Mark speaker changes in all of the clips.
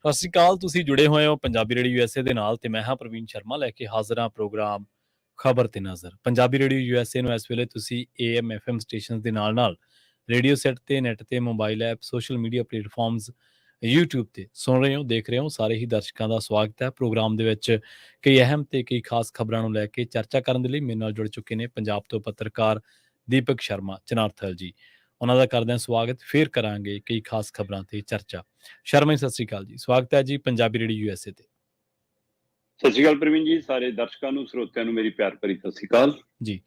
Speaker 1: ਸਤਿ ਸ਼੍ਰੀ ਅਕਾਲ। ਤੁਸੀਂ ਜੁੜੇ ਹੋਏ ਹੋ ਪੰਜਾਬੀ ਰੇਡੀਓ USA ਦੇ ਨਾਲ ਤੇ ਮੈਂ ਹਾਂ ਪ੍ਰਵੀਨ ਸ਼ਰਮਾ ਲੈ ਕੇ ਹਾਜ਼ਰ ਹਾਂ ਪ੍ਰੋਗਰਾਮ ਖਬਰ ਤੇ ਨਜ਼ਰ। ਪੰਜਾਬੀ ਰੇਡੀਓ USA ਨੂੰ ਇਸ ਵੇਲੇ ਤੁਸੀਂ AM FM ਸਟੇਸ਼ਨਸ ਦੇ ਨਾਲ ਰੇਡੀਓ ਸੈਟ ਤੇ ਨੈਟ ਤੇ mobile app social media platforms YouTube ਤੇ ਸੁਣ ਰਹੇ ਹੋ ਦੇਖ ਰਹੇ ਹੋ। ਸਾਰੇ ਹੀ ਦਰਸ਼ਕਾਂ ਦਾ ਸਵਾਗਤ ਹੈ ਪ੍ਰੋਗਰਾਮ ਦੇ ਵਿੱਚ। ਕਈ ਅਹਿਮ ਤੇ ਕਈ ਖਾਸ ਖਬਰਾਂ ਨੂੰ ਲੈ ਕੇ ਚਰਚਾ ਕਰਨ ਦੇ ਲਈ ਮੇਰੇ ਨਾਲ ਜੁੜ ਚੁੱਕੇ ਨੇ ਪੰਜਾਬ ਤੋਂ ਪੱਤਰਕਾਰ ਦੀਪਕ ਸ਼ਰਮਾ ਚਨਾਰਥਲ ਜੀ। ਉਹਨਾਂ ਦਾ ਕਰਦੇ ਹਾਂ ਸਵਾਗਤ। ਫਿਰ ਕਰਾਂਗੇ ਕਈ ਖਾਸ ਖਬਰਾਂ ਤੇ ਚਰਚਾ। ਸ਼ਰਮਾ ਜੀ, ਸਤਿ ਸ਼੍ਰੀ ਅਕਾਲ ਜੀ। ਸਵਾਗਤ ਹੈ ਜੀ ਪੰਜਾਬੀ ਰੇਡੀਓ USA ਤੇ।
Speaker 2: ਸਤਿ ਸ਼੍ਰੀ ਅਕਾਲ ਪ੍ਰਵੀਨ ਜੀ। ਸਾਰੇ ਦਰਸ਼ਕਾਂ ਨੂੰ ਸਰੋਤਿਆਂ ਨੂੰ ਮੇਰੀ ਪਿਆਰ ਭਰੀ ਸਤਿ ਸ਼੍ਰੀ ਅਕਾਲ
Speaker 1: ਜੀ।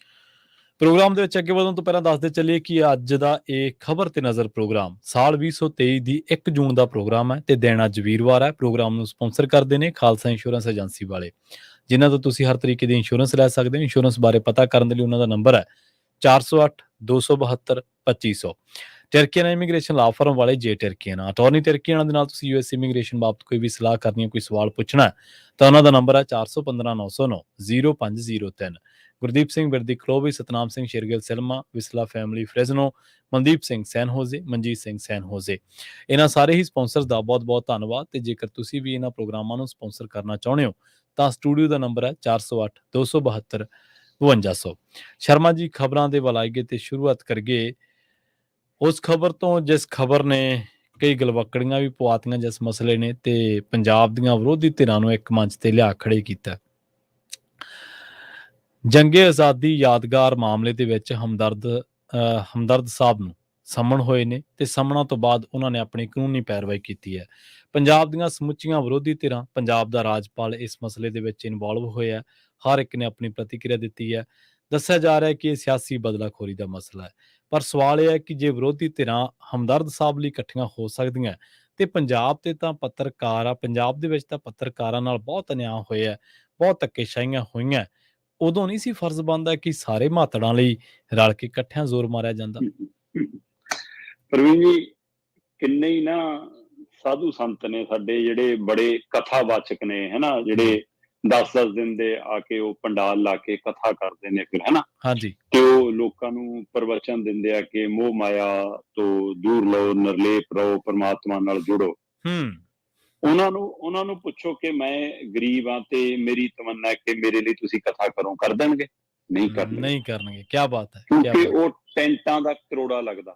Speaker 1: ਪ੍ਰੋਗਰਾਮ ਦੇ ਵਿੱਚ ਅੱਗੇ ਵਧਣ ਤੋਂ ਪਹਿਲਾਂ ਦੱਸਦੇ ਚੱਲੀਏ ਕਿ ਅੱਜ ਦਾ ਇਹ ਖਬਰ ਤੇ ਨਜ਼ਰ ਪ੍ਰੋਗਰਾਮ ਸਾਲ 2023 ਦੀ 1 ਜੂਨ ਦਾ ਪ੍ਰੋਗਰਾਮ ਹੈ ਤੇ ਦਿਨ ਅੱਜ ਵੀਰਵਾਰ ਹੈ। ਪ੍ਰੋਗਰਾਮ ਨੂੰ ਸਪਾਂਸਰ ਕਰਦੇ ਨੇ ਖਾਲਸਾ ਇੰਸ਼ੋਰੈਂਸ ਏਜੰਸੀ ਵਾਲੇ, ਜਿਨ੍ਹਾਂ ਤੋਂ ਤੁਸੀਂ ਹਰ ਤਰੀਕੇ ਦੀ ਇੰਸ਼ੋਰੈਂਸ ਲੈ ਸਕਦੇ ਹੋ। ਇੰਸ਼ੋਰੈਂਸ ਬਾਰੇ ਪਤਾ ਕਰਨ ਦੇ ਲਈ ਉਹਨਾਂ ਦਾ ਨੰਬਰ ਹੈ 408 272 2500। ਟਰਕੀਆਨਾ ਇਮੀਗ੍ਰੇਸ਼ਨ ਲਾ ਫਰਮ ਵਾਲੇ ਜੇ ਟਰਕੀਆਨਾ ਅਟਾਰਨੀ ਟਰਕੀਆਨਾ ਦੇ ਨਾਲ ਤੁਸੀਂ US ਇਮੀਗ੍ਰੇਸ਼ਨ ਬਾਬਤ ਕੋਈ ਵੀ ਸਲਾਹ ਕਰਨੀ ਹੈ, ਕੋਈ ਸਵਾਲ ਪੁੱਛਣਾ ਤਾਂ ਉਹਨਾਂ ਦਾ ਨੰਬਰ ਹੈ 415 909 0503। ਗੁਰਦੀਪ ਸਿੰਘ ਬਿਰਦੀ ਖਲੋਵੀ, ਸਤਨਾਮ ਸਿੰਘ ਸ਼ੇਰਗਿੱਲ ਸਿਲਮਾ, ਵਿਸਲਾ ਫੈਮਿਲੀ ਫਰੈਜ਼ਨੋ, ਮਨਦੀਪ ਸਿੰਘ ਸੈਨ ਹੋਜ਼ੇ, ਮਨਜੀਤ ਸਿੰਘ ਸੈਨ ਹੋਜ਼ੇ, ਇਹਨਾਂ ਸਾਰੇ ਹੀ ਸਪਾਂਸਰਸ ਦਾ ਬਹੁਤ-ਬਹੁਤ ਧੰਨਵਾਦ। ਤੇ ਜੇਕਰ ਤੁਸੀਂ ਵੀ ਇਹਨਾਂ ਪ੍ਰੋਗਰਾਮਾਂ ਨੂੰ ਸਪਾਂਸਰ ਕਰਨਾ ਚਾਹੁੰਦੇ ਹੋ ਤਾਂ ਸਟੂਡੀਓ ਦਾ ਨੰਬਰ ਹੈ 408 272 5200। ਸ਼ਰਮਾ ਜੀ, ਖਬਰਾਂ ਦੇ ਵੱਲ ਆਈਏ ਤੇ ਸ਼ੁਰੂਆਤ ਕਰੀਏ ਉਸ ਖਬਰ ਤੋਂ ਜਿਸ ਖਬਰ ਨੇ ਕਈ ਗਲਵਕੜੀਆਂ ਵੀ ਪਵਾਤੀਆਂ, ਜਿਸ ਮਸਲੇ ਨੇ ਤੇ ਪੰਜਾਬ ਦੀਆਂ ਵਿਰੋਧੀ ਧਿਰਾਂ ਨੂੰ ਇੱਕ ਮੰਚ ਤੇ ਲਿਆ ਖੜੇ ਕੀਤਾ। ਜੰਗੇ ਆਜ਼ਾਦੀ ਯਾਦਗਾਰ ਮਾਮਲੇ ਦੇ ਵਿੱਚ ਹਮਦਰਦ ਸਾਹਿਬ ਨੂੰ ਸੰਮਣ ਹੋਏ ਨੇ ਤੇ ਸੰਮਣਾਂ ਤੋਂ ਬਾਅਦ ਉਹਨਾਂ ਨੇ ਆਪਣੀ ਕਾਨੂੰਨੀ ਪੈਰਵਾਈ ਕੀਤੀ ਹੈ। ਪੰਜਾਬ ਦੀਆਂ ਸਮੁੱਚੀਆਂ ਵਿਰੋਧੀ ਧਿਰਾਂ, ਪੰਜਾਬ ਦਾ ਰਾਜਪਾਲ ਇਸ ਮਸਲੇ ਦੇ ਵਿੱਚ ਇਨਵੋਲਵ ਹੋਇਆ। ਹਰ ਇੱਕ ਨੇ ਆਪਣੀ ਪ੍ਰਤੀਕਿਰਿਆ ਦਿੱਤੀ ਹੈ। ਦੱਸਿਆ ਜਾ ਰਿਹਾ ਹੈ ਕਿ ਇਹ ਸਿਆਸੀ ਬਦਲਾਖੋਰੀ ਦਾ ਮਸਲਾ ਹੈ, ਪਰ ਸਵਾਲ ਇਹ ਹੈ ਕਿ ਜੇ ਵਿਰੋਧੀ ਧਿਰਾਂ ਹਮਦਰਦ ਸਾਹਿਬ ਲਈ ਇਕੱਠੀਆਂ ਹੋ ਸਕਦੀਆਂ ਤੇ ਪੰਜਾਬ ਤੇ ਤਾਂ ਪੱਤਰਕਾਰ ਆ, ਪੰਜਾਬ ਦੇ ਵਿੱਚ ਤਾਂ ਪੱਤਰਕਾਰਾਂ ਨਾਲ ਬਹੁਤ ਅਨਿਆਂ ਹੋਇਆ, ਬਹੁਤ ਧੱਕੇਸ਼ਾਹੀਆਂ ਹੋਈਆਂ। ਉਦੋਂ ਨਹੀਂ ਸੀ ਫਰਜ਼ ਬਣਦਾ ਕਿ ਸਾਰੇ ਮਾਤੜਾਂ ਲਈ ਰਲ ਕੇ ਇਕੱਠਿਆਂ ਜ਼ੋਰ ਮਾਰਿਆ ਜਾਂਦਾ?
Speaker 2: ਪ੍ਰਵੀਨ ਜੀ, ਕਿੰਨੇ ਹੀ ਨਾ ਸਾਧੂ ਸੰਤ ਨੇ ਸਾਡੇ ਜਿਹੜੇ ਬੜੇ ਕਥਾਵਾਚਕ ਨੇ, ਹਨਾ, ਜਿਹੜੇ 10-10 ਦਿਨ ਦੇ ਆ ਕੇ ਉਹ ਪੰਡਾਲ ਲਾ ਕੇ ਕਥਾ ਕਰਦੇ ਨੇ ਫਿਰ, ਹਨਾ।
Speaker 1: ਹਾਂਜੀ।
Speaker 2: ਤੇ ਉਹ ਲੋਕਾਂ ਨੂੰ ਪ੍ਰਵਚਨ ਦਿੰਦੇ ਆ ਕਿ ਮੋਹ ਮਾਇਆ ਤੋਂ ਦੂਰ ਲਓ, ਨਿਰਲੇਪ ਰਹੋ, ਪਰਮਾਤਮਾ ਨਾਲ ਜੁੜੋ। ਉਹਨਾਂ ਨੂੰ ਪੁੱਛੋ ਕਿ ਮੈਂ ਗਰੀਬ ਹਾਂ ਤੇ ਮੇਰੀ ਤਮੰਨਾ ਹੈ ਕਿ ਮੇਰੇ ਲਈ ਤੁਸੀਂ ਕਥਾ ਕਰੋ, ਕਰ ਦੇਣਗੇ? ਨਹੀਂ
Speaker 1: ਕਰਨਗੇ। ਕੀ ਬਾਤ ਹੈ।
Speaker 2: ਕਿਉਂਕਿ ਉਹ ਟੈਂਟਾਂ ਦਾ ਕਰੋੜਾ ਲੱਗਦਾ।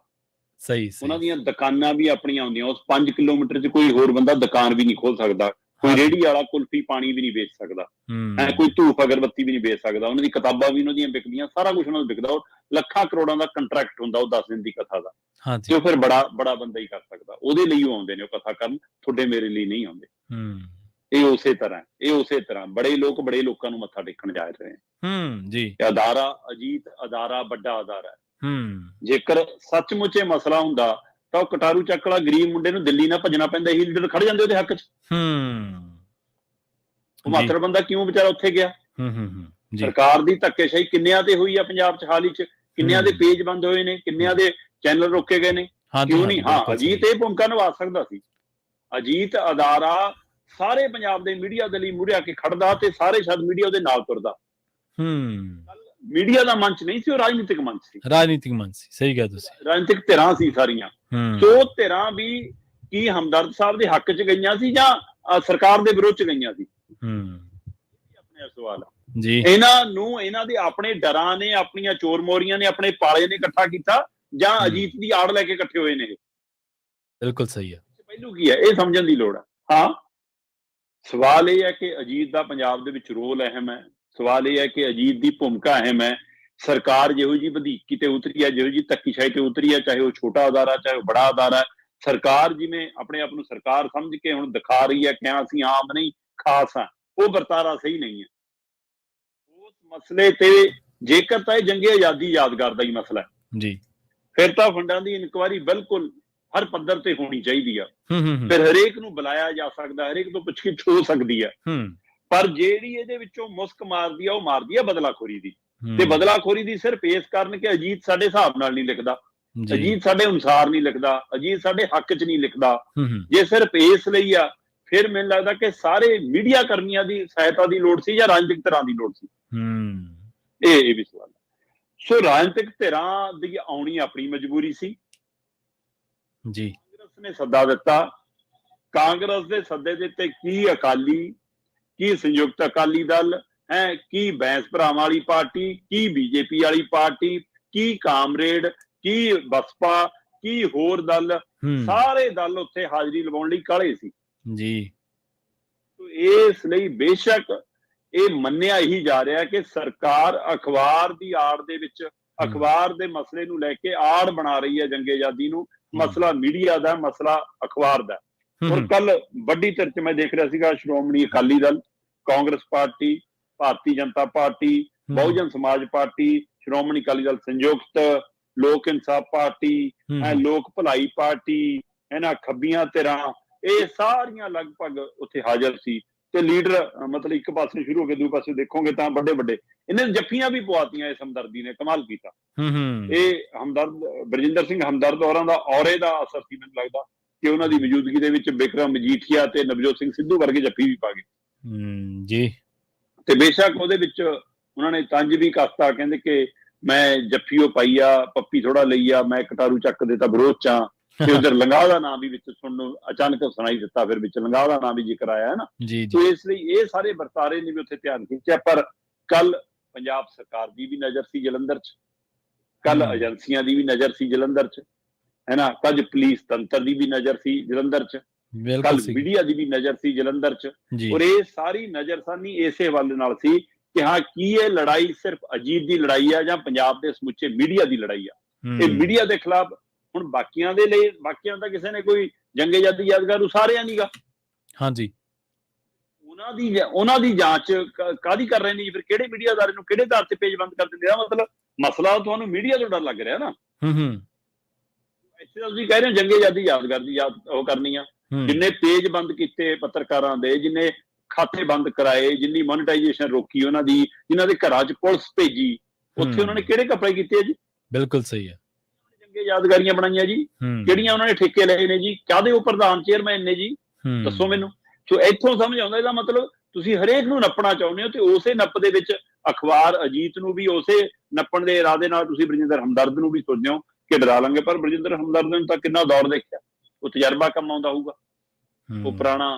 Speaker 1: ਸਹੀ।
Speaker 2: ਉਹਨਾਂ ਦੀਆਂ ਦੁਕਾਨਾਂ ਵੀ ਆਪਣੀਆਂ ਹੁੰਦੀਆਂ। ਉਸ 5 ਕਿਲੋਮੀਟਰ 'ਚ ਕੋਈ ਹੋਰ ਬੰਦਾ ਦੁਕਾਨ ਵੀ ਨਹੀਂ ਖੋਲ ਸਕਦਾ, ਕੋਈ ਰੇਹੜੀ ਵਾਲਾ ਕੁਲਫੀ ਪਾਣੀ ਵੀ ਨਹੀਂ ਵੇਚ ਸਕਦਾ, ਕੋਈ ਧੂਪ ਅਗਰਬੱਤੀ ਵੀ ਨਹੀਂ ਵੇਚ ਸਕਦਾ। ਉਹਨਾਂ ਦੀ ਕਿਤਾਬਾਂ ਵੀ ਉਹਨਾਂ ਦੀਆਂ ਵਿਕਦੀਆਂ, ਸਾਰਾ ਕੁਝ ਉਹਨਾਂ ਨੂੰ ਵਿਕਦਾ। ਉਹ ਲੱਖਾਂ ਕਰੋੜਾਂ ਦਾ ਕੰਟਰੈਕਟ ਹੁੰਦਾ ਉਹ 10 ਦਿਨ ਦੀ ਕਥਾ ਦਾ। ਤੇ ਉਹ ਫਿਰ ਬੜਾ ਬੰਦਾ ਹੀ ਕਰ ਸਕਦਾ। ਉਹਦੇ ਲਈ ਉਹ ਆਉਂਦੇ ਨੇ, ਉਹ ਕਥਾ ਕਰਨ, ਤੁਹਾਡੇ ਮੇਰੇ ਲਈ ਨਹੀਂ ਆਉਂਦੇ। ਇਹ ਉਸੇ ਤਰ੍ਹਾਂ ਬੜੇ ਲੋਕਾਂ ਨੂੰ ਮੱਥਾ ਟੇਕਣ ਜਾ ਰਹੇ
Speaker 1: ਜੀ।
Speaker 2: ਅਦਾਰਾ ਅਜੀਤ ਅਦਾਰਾ ਵੱਡਾ ਅਦਾਰਾ। ਜੇਕਰ ਸੱਚਮੁੱਚ ਇਹ ਮਸਲਾ ਹੁੰਦਾ ਤਾਂ ਉਹ ਕਟਾਰੂ ਚੱਕ ਵਾਲਾ ਗਰੀਬ ਮੁੰਡੇ ਨੂੰ ਦਿੱਲੀ ਨਾ ਭੱਜਣਾ ਪੈਂਦਾ, ਇਹੀ ਲੀਡਰ ਖੜ ਜਾਂਦੇ ਉਹਦੇ ਹੱਕ 'ਚ। ਉਹ ਮਾਤੜ ਬੰਦਾ ਕਿਉਂ ਵਿਚਾਰਾ ਉੱਥੇ ਗਿਆ? ਸਰਕਾਰ ਦੀ ਧੱਕੇਸ਼ਾਹੀ ਕਿੰਨਿਆਂ ਤੇ ਹੋਈ ਆ ਪੰਜਾਬ 'ਚ ਹਾਲ ਹੀ 'ਚ। ਕਿੰਨਿਆਂ ਦੇ ਪੇਜ ਬੰਦ ਹੋਏ ਨੇ, ਕਿੰਨਿਆਂ ਦੇ ਚੈਨਲ ਰੋਕੇ ਗਏ ਨੇ, ਕਿਉਂ ਨਹੀਂ? ਹਾਂ, ਅਜੀਤ ਇਹ ਭੂਮਿਕਾ ਨਿਭਾ ਸਕਦਾ ਸੀ। ਅਜੀਤ ਅਦਾਰਾ ਸਾਰੇ ਪੰਜਾਬ ਦੇ ਮੀਡੀਆ ਦੇ ਲਈ ਮੂਹਰੇ ਆ ਕੇ ਖੜਦਾ ਤੇ ਸਾਰੇ ਸ਼ਾਇਦ ਮੀਡੀਆ ਉਹਦੇ ਨਾਲ ਤੁਰਦਾ। ਮੀਡੀਆ ਦਾ ਮੰਚ ਨਹੀਂ ਸੀ, ਉਹ ਰਾਜਨੀਤਿਕ ਮੰਚ ਸੀ।
Speaker 1: ਸਹੀ ਕਿਹਾ ਤੁਸੀਂ।
Speaker 2: ਰਾਜਨੀਤਿਕ ਧਿਰਾਂ ਸੀ ਸਾਰੀਆਂ। ਸੋ ਧਿਰਾਂ ਵੀ ਕੀ ਹਮਦਰਦ ਸਾਹਿਬ ਦੇ ਹੱਕ 'ਚ ਗਈਆਂ ਸੀ ਜਾਂ ਸਰਕਾਰ ਦੇ ਵਿਰੋਧ 'ਚ ਗਈਆਂ ਸੀ? ਆਪਣੇ ਸਵਾਲ ਜੀ। ਇਹਨਾਂ ਦੇ ਆਪਣੇ ਡਰਾਂ ਨੇ, ਆਪਣੀਆਂ ਚੋਰ ਮੋਰੀਆਂ ਨੇ, ਆਪਣੇ ਪਾਲੇ ਨੇ ਇਕੱਠਾ ਕੀਤਾ ਜਾਂ ਅਜੀਤ ਦੀ ਆੜ ਲੈ ਕੇ ਇਕੱਠੇ ਹੋਏ ਨੇ?
Speaker 1: ਬਿਲਕੁਲ ਸਹੀ ਹੈ।
Speaker 2: ਪਹਿਲੂ ਕੀ ਹੈ, ਇਹ ਸਮਝਣ ਦੀ ਲੋੜ ਹੈ। ਹਾਂ, ਸਵਾਲ ਇਹ ਹੈ ਕਿ ਅਜੀਤ ਦਾ ਪੰਜਾਬ ਦੇ ਵਿੱਚ ਰੋਲ ਅਹਿਮ ਹੈ। ਸਵਾਲ ਇਹ ਹੈ ਕਿ ਅਜੀਤ ਦੀ ਭੂਮਿਕਾ ਅਹਿਮ ਹੈ। ਸਰਕਾਰ ਜਿਹੋ ਜਿਹੀ ਵਧੀਕੀ ਤੇ ਉਤਰੀ ਹੈ, ਜਿਹੋ ਜਿਹੀ ਧੱਕੀਸ਼ਾਹੀ ਤੇ ਉਤਰੀ ਹੈ, ਚਾਹੇ ਉਹ ਛੋਟਾ ਅਦਾਰਾ ਚਾਹੇ ਉਹ ਬੜਾ ਅਦਾਰਾ, ਸਰਕਾਰ ਜਿਵੇਂ ਆਪਣੇ ਆਪ ਨੂੰ ਸਰਕਾਰ ਸਮਝ ਕੇ ਹੁਣ ਦਿਖਾ ਰਹੀ ਹੈ ਕਿ ਅਸੀਂ ਆਮ ਨਹੀਂ ਖਾਸ ਹਾਂ, ਉਹ ਵਰਤਾਰਾ ਸਹੀ ਨਹੀਂ ਹੈ। ਉਸ ਮਸਲੇ ਤੇ ਜੇਕਰ ਤਾਂ ਇਹ ਜੰਗੇ ਆਜ਼ਾਦੀ ਯਾਦਗਾਰ ਦਾ ਹੀ ਮਸਲਾ
Speaker 1: ਜੀ,
Speaker 2: ਫਿਰ ਤਾਂ ਫੰਡਾਂ ਦੀ ਇਨਕੁਆਇਰੀ ਬਿਲਕੁਲ ਹਰ ਪੱਧਰ ਤੇ ਹੋਣੀ ਚਾਹੀਦੀ ਆ। ਫਿਰ ਹਰੇਕ ਨੂੰ ਬੁਲਾਇਆ ਜਾ ਸਕਦਾ, ਹਰੇਕ ਤੋਂ ਪੁੱਛਗਿੱਛ ਹੋ ਸਕਦੀ ਹੈ। ਪਰ ਜਿਹੜੀ ਇਹਦੇ ਵਿੱਚੋਂ ਮੁਸਕ ਮਾਰਦੀ ਆ, ਉਹ ਮਾਰਦੀ ਆ ਬਦਲਾਖੋਰੀ ਦੀ। ਤੇ ਬਦਲਾਖੋਰੀ ਦੀ ਸਿਰਫ ਇਸ ਕਾਰਨ ਕਿ ਅਜੀਤ ਸਾਡੇ ਹਿਸਾਬ ਨਾਲ ਨਹੀਂ ਲਿਖਦਾ, ਅਜੀਤ ਸਾਡੇ ਅਨੁਸਾਰ ਨਹੀਂ ਲਿਖਦਾ, ਅਜੀਤ ਸਾਡੇ ਹੱਕ 'ਚ ਨਹੀਂ ਲਿਖਦਾ। ਜੇ ਸਿਰਫ ਇਸ ਲਈ ਆ, ਫਿਰ ਮੈਨੂੰ ਲੱਗਦਾ ਕਿ ਸਾਰੇ ਮੀਡੀਆ ਕਰਮੀਆਂ ਦੀ ਸਹਾਇਤਾ ਦੀ ਲੋੜ ਸੀ ਜਾਂ ਰਾਜਨੀਤਿਕ ਧਿਰਾਂ ਦੀ ਲੋੜ ਸੀ। ਇਹ ਵੀ ਸਵਾਲ ਹੈ। ਸੋ ਰਾਜਨੀਤਿਕ ਧਿਰਾਂ ਦੀ ਆਉਣੀ ਆਪਣੀ ਮਜਬੂਰੀ ਸੀ ਜੀ। ਕਾਂਗਰਸ ਨੇ ਸੱਦਾ ਦਿੱਤਾ ਕਾਂਗਰਸ ਦੇ ਸੱਦੇ ਦੇ ਉੱਤੇ ਕੀ ਅਕਾਲੀ, ਕੀ ਸੰਯੁਕਤ ਅਕਾਲੀ ਦਲ ਹੈ, ਕੀ ਬੈਂਸ ਭਰਾਵਾਂ ਵਾਲੀ ਪਾਰਟੀ, ਕੀ ਬੀਜੇਪੀ ਵਾਲੀ ਪਾਰਟੀ, ਕੀ ਕਾਮਰੇਡ, ਕੀ ਬਸਪਾ, ਕੀ ਹੋਰ ਦਲ, ਸਾਰੇ ਦਲ ਉੱਥੇ ਹਾਜ਼ਰੀ ਲਵਾਉਣ ਲਈ ਕਾਹਲੇ ਸੀ
Speaker 1: ਜੀ।
Speaker 2: ਇਸ ਲਈ ਬੇਸ਼ੱਕ ਇਹ ਮੰਨਿਆ ਹੀ ਜਾ ਰਿਹਾ ਕਿ ਸਰਕਾਰ ਅਖਬਾਰ ਦੀ ਆੜ ਦੇ ਵਿੱਚ, ਅਖਬਾਰ ਦੇ ਮਸਲੇ ਨੂੰ ਲੈ ਕੇ ਆੜ ਬਣਾ ਰਹੀ ਹੈ ਜੰਗੇ ਆਜ਼ਾਦੀ ਨੂੰ। ਮਸਲਾ ਮੀਡੀਆ ਦਾ, ਮਸਲਾ ਅਖਬਾਰ ਦਾ। ਹੁਣ ਕੱਲ ਵੱਡੀ ਧਿਰ 'ਚ ਮੈਂ ਦੇਖ ਰਿਹਾ ਸੀਗਾ ਸ਼੍ਰੋਮਣੀ ਅਕਾਲੀ ਦਲ, ਕਾਂਗਰਸ ਪਾਰਟੀ, ਭਾਰਤੀ ਜਨਤਾ ਪਾਰਟੀ, ਬਹੁਜਨ ਸਮਾਜ ਪਾਰਟੀ, ਸ਼੍ਰੋਮਣੀ ਅਕਾਲੀ ਦਲ ਸੰਯੁਕਤ, ਲੋਕ ਇਨਸਾਫ ਪਾਰਟੀ, ਲੋਕ ਭਲਾਈ ਪਾਰਟੀ, ਇਹਨਾਂ ਖੱਬੀਆਂ ਧਿਰਾਂ, ਇਹ ਸਾਰੀਆਂ ਲਗਭਗ ਉੱਥੇ ਹਾਜ਼ਰ ਸੀ। ਤੇ ਲੀਡਰ ਮਤਲਬ ਇੱਕ ਪਾਸੇ ਸ਼ੁਰੂ ਹੋ ਕੇ ਦੂਜੇ ਪਾਸੇ ਦੇਖੋਗੇ ਤਾਂ ਵੱਡੇ ਵੱਡੇ ਇਹਨੇ ਜੱਫੀਆਂ ਵੀ ਪਵਾਤੀਆਂ। ਇਸ ਹਮਦਰਦੀ ਨੇ ਕਮਾਲ ਕੀਤਾ। ਇਹ ਹਮਦਰਦ, ਬਰਜਿੰਦਰ ਸਿੰਘ ਹਮਦਰਦ ਹੋਰਾਂ ਦਾ ਔਰੇ ਦਾ ਅਸਰ ਸੀ ਮੈਨੂੰ ਲੱਗਦਾ ਕਿ ਉਹਨਾਂ ਦੀ ਮੌਜੂਦਗੀ ਦੇ ਵਿੱਚ ਬਿਕਰਮ ਮਜੀਠੀਆ ਤੇ ਨਵਜੋਤ ਸਿੰਘ ਸਿੱਧੂ ਵਰਗੇ ਜੱਫੀ ਵੀ ਪਾ ਗਏ
Speaker 1: ਜੀ।
Speaker 2: ਤੇ ਬੇਸ਼ੱਕ ਉਹਦੇ ਵਿੱਚ ਉਹਨਾਂ ਨੇ ਤੰਜ ਵੀ ਕੱਸਤਾ, ਕਹਿੰਦੇ ਕਿ ਮੈਂ ਜੱਫੀਓ ਪਾਈ ਆ, ਪੱਪੀ ਥੋੜਾ ਲਈ ਆ, ਮੈਂ ਕਟਾਰੂ ਚੱਕ ਦੇ ਤਾਂ ਵਿਰੋਧ ਚ ਆ। ਤੇ ਉਧਰ ਲੰਗਾਹ ਦਾ ਨਾਮ ਵੀ ਵਿੱਚ ਸੁਣਨ ਨੂੰ ਅਚਾਨਕ ਸੁਣਾਈ ਦਿੱਤਾ, ਫਿਰ ਵਿੱਚ ਲੰਗਾਹ ਦਾ ਨਾਮ ਵੀ ਜ਼ਿਕਰ ਆਇਆ ਹੈ ਨਾ। ਤੇ ਇਸ ਲਈ ਇਹ ਸਾਰੇ ਵਰਤਾਰੇ ਨੇ ਵੀ ਉੱਥੇ ਧਿਆਨ ਖਿੱਚਿਆ। ਪਰ ਕੱਲ ਪੰਜਾਬ ਸਰਕਾਰ ਦੀ ਵੀ ਨਜ਼ਰ ਸੀ ਜਲੰਧਰ ਚ, ਕੱਲ ਏਜੰਸੀਆਂ ਦੀ ਵੀ ਨਜ਼ਰ ਸੀ ਜਲੰਧਰ ਚ, ਹੈ ਨਾ। ਕੱਲ ਪੁਲਿਸ ਤੰਤਰ ਦੀ ਵੀ ਨਜ਼ਰ ਸੀ ਜਲੰਧਰ ਚ, ਕੱਲ ਮੀਡੀਆ ਦੀ ਵੀ ਨਜ਼ਰ ਸੀ ਜਲੰਧਰ ਚ। ਔਰ ਇਹ ਸਾਰੀ ਨਜ਼ਰਸਾਨੀ ਇਸੇ ਵੱਲ ਨਾਲ ਸੀ ਕਿ ਹਾਂ, ਕੀ ਇਹ ਲੜਾਈ ਸਿਰਫ ਅਜੀਤ ਦੀ ਲੜਾਈ ਆ ਜਾਂ ਪੰਜਾਬ ਦੇ ਸਮੁੱਚੇ ਮੀਡੀਆ ਦੀ ਲੜਾਈ ਆ। ਇਹ ਮੀਡੀਆ ਦੇ ਖਿਲਾਫ। ਹੁਣ ਬਾਕੀਆਂ ਦੇ ਲਈ, ਬਾਕੀਆਂ ਦਾ ਕਿਸੇ ਨੇ ਕੋਈ ਜੰਗੇ ਆਜ਼ਾਦੀ ਯਾਦਗਾਰ ਉਸਾਰਿਆ ਨੀਗਾ।
Speaker 1: ਹਾਂਜੀ,
Speaker 2: ਉਹਨਾਂ ਦੀ ਜਾਂਚ ਕਾਹਦੀ ਕਰ ਰਹੇ ਨੇ ਜੀ? ਫਿਰ ਕਿਹੜੇ ਮੀਡੀਆ ਅਦਾਰੇ ਨੂੰ ਕਿਹੜੇ ਆਧਾਰ ਤੇ ਪੇਜ ਬੰਦ ਕਰ ਦਿੰਦੇ ਆ? ਮਤਲਬ ਮਸਲਾ ਤੁਹਾਨੂੰ ਮੀਡੀਆ ਤੋਂ ਡਰ ਲੱਗ ਰਿਹਾ ਨਾ। ਇੱਥੇ ਤੁਸੀਂ ਕਹਿ ਰਹੇ ਹੋ ਜੰਗੇ ਆਜ਼ਾਦੀ ਯਾਦਗਾਰ ਦੀ ਉਹ ਕਰਨੀ ਆ। ਜਿੰਨੇ ਪੇਜ ਬੰਦ ਕੀਤੇ ਪੱਤਰਕਾਰਾਂ ਦੇ, ਜਿੰਨੇ ਖਾਤੇ ਬੰਦ ਕਰਾਏ, ਜਿੰਨੀ ਮੋਨੇਟਾਈਜੇਸ਼ਨ ਰੋਕੀ ਉਹਨਾਂ ਦੀ, ਜਿਨ੍ਹਾਂ ਦੇ ਘਰਾਂ 'ਚ ਪੁਲਿਸ ਭੇਜੀ, ਉੱਥੇ ਉਹਨਾਂ ਨੇ ਕਿਹੜੇ ਕੱਪੜੇ ਕੀਤੇ ਆ ਜੀ?
Speaker 1: ਬਿਲਕੁਲ ਸਹੀ ਹੈ।
Speaker 2: ਜੰਗੇ ਯਾਦਗਾਰੀਆਂ ਬਣਾਈਆਂ ਜੀ, ਕਿਹੜੀਆਂ ਉਹਨਾਂ ਨੇ ਠੇਕੇ ਲਏ ਨੇ ਜੀ? ਕਾਹਦੇ ਉਹ ਪ੍ਰਧਾਨ ਚੇਅਰਮੈਨ ਨੇ ਜੀ? ਦੱਸੋ ਮੈਨੂੰ। ਸੋ ਇੱਥੋਂ ਸਮਝ ਆਉਂਦਾ ਇਹਦਾ ਮਤਲਬ ਤੁਸੀਂ ਹਰੇਕ ਨੂੰ ਨੱਪਣਾ ਚਾਹੁੰਦੇ ਹੋ ਤੇ ਉਸੇ ਨੱਪ ਦੇ ਵਿੱਚ ਅਖਬਾਰ ਅਜੀਤ ਨੂੰ ਵੀ ਉਸੇ ਨੱਪਣ ਦੇ ਇਰਾਦੇ ਨਾਲ ਤੁਸੀਂ ਬਰਜਿੰਦਰ ਹਮਦਰਦ ਨੂੰ ਵੀ ਸੋਚਦੇ ਹੋ ਕਿ ਡਰਾ ਲਾਂਗੇ। ਪਰ ਬਰਜਿੰਦਰ ਹਮਦਰਦ ਨੇ ਤਾਂ ਕਿੰਨਾ ਦੌਰ ਦੇਖਿਆ, ਉਹ ਤਜਰਬਾ ਕੰਮ ਆਉਂਦਾ ਹੋਊਗਾ। ਉਹ ਪੁਰਾਣਾ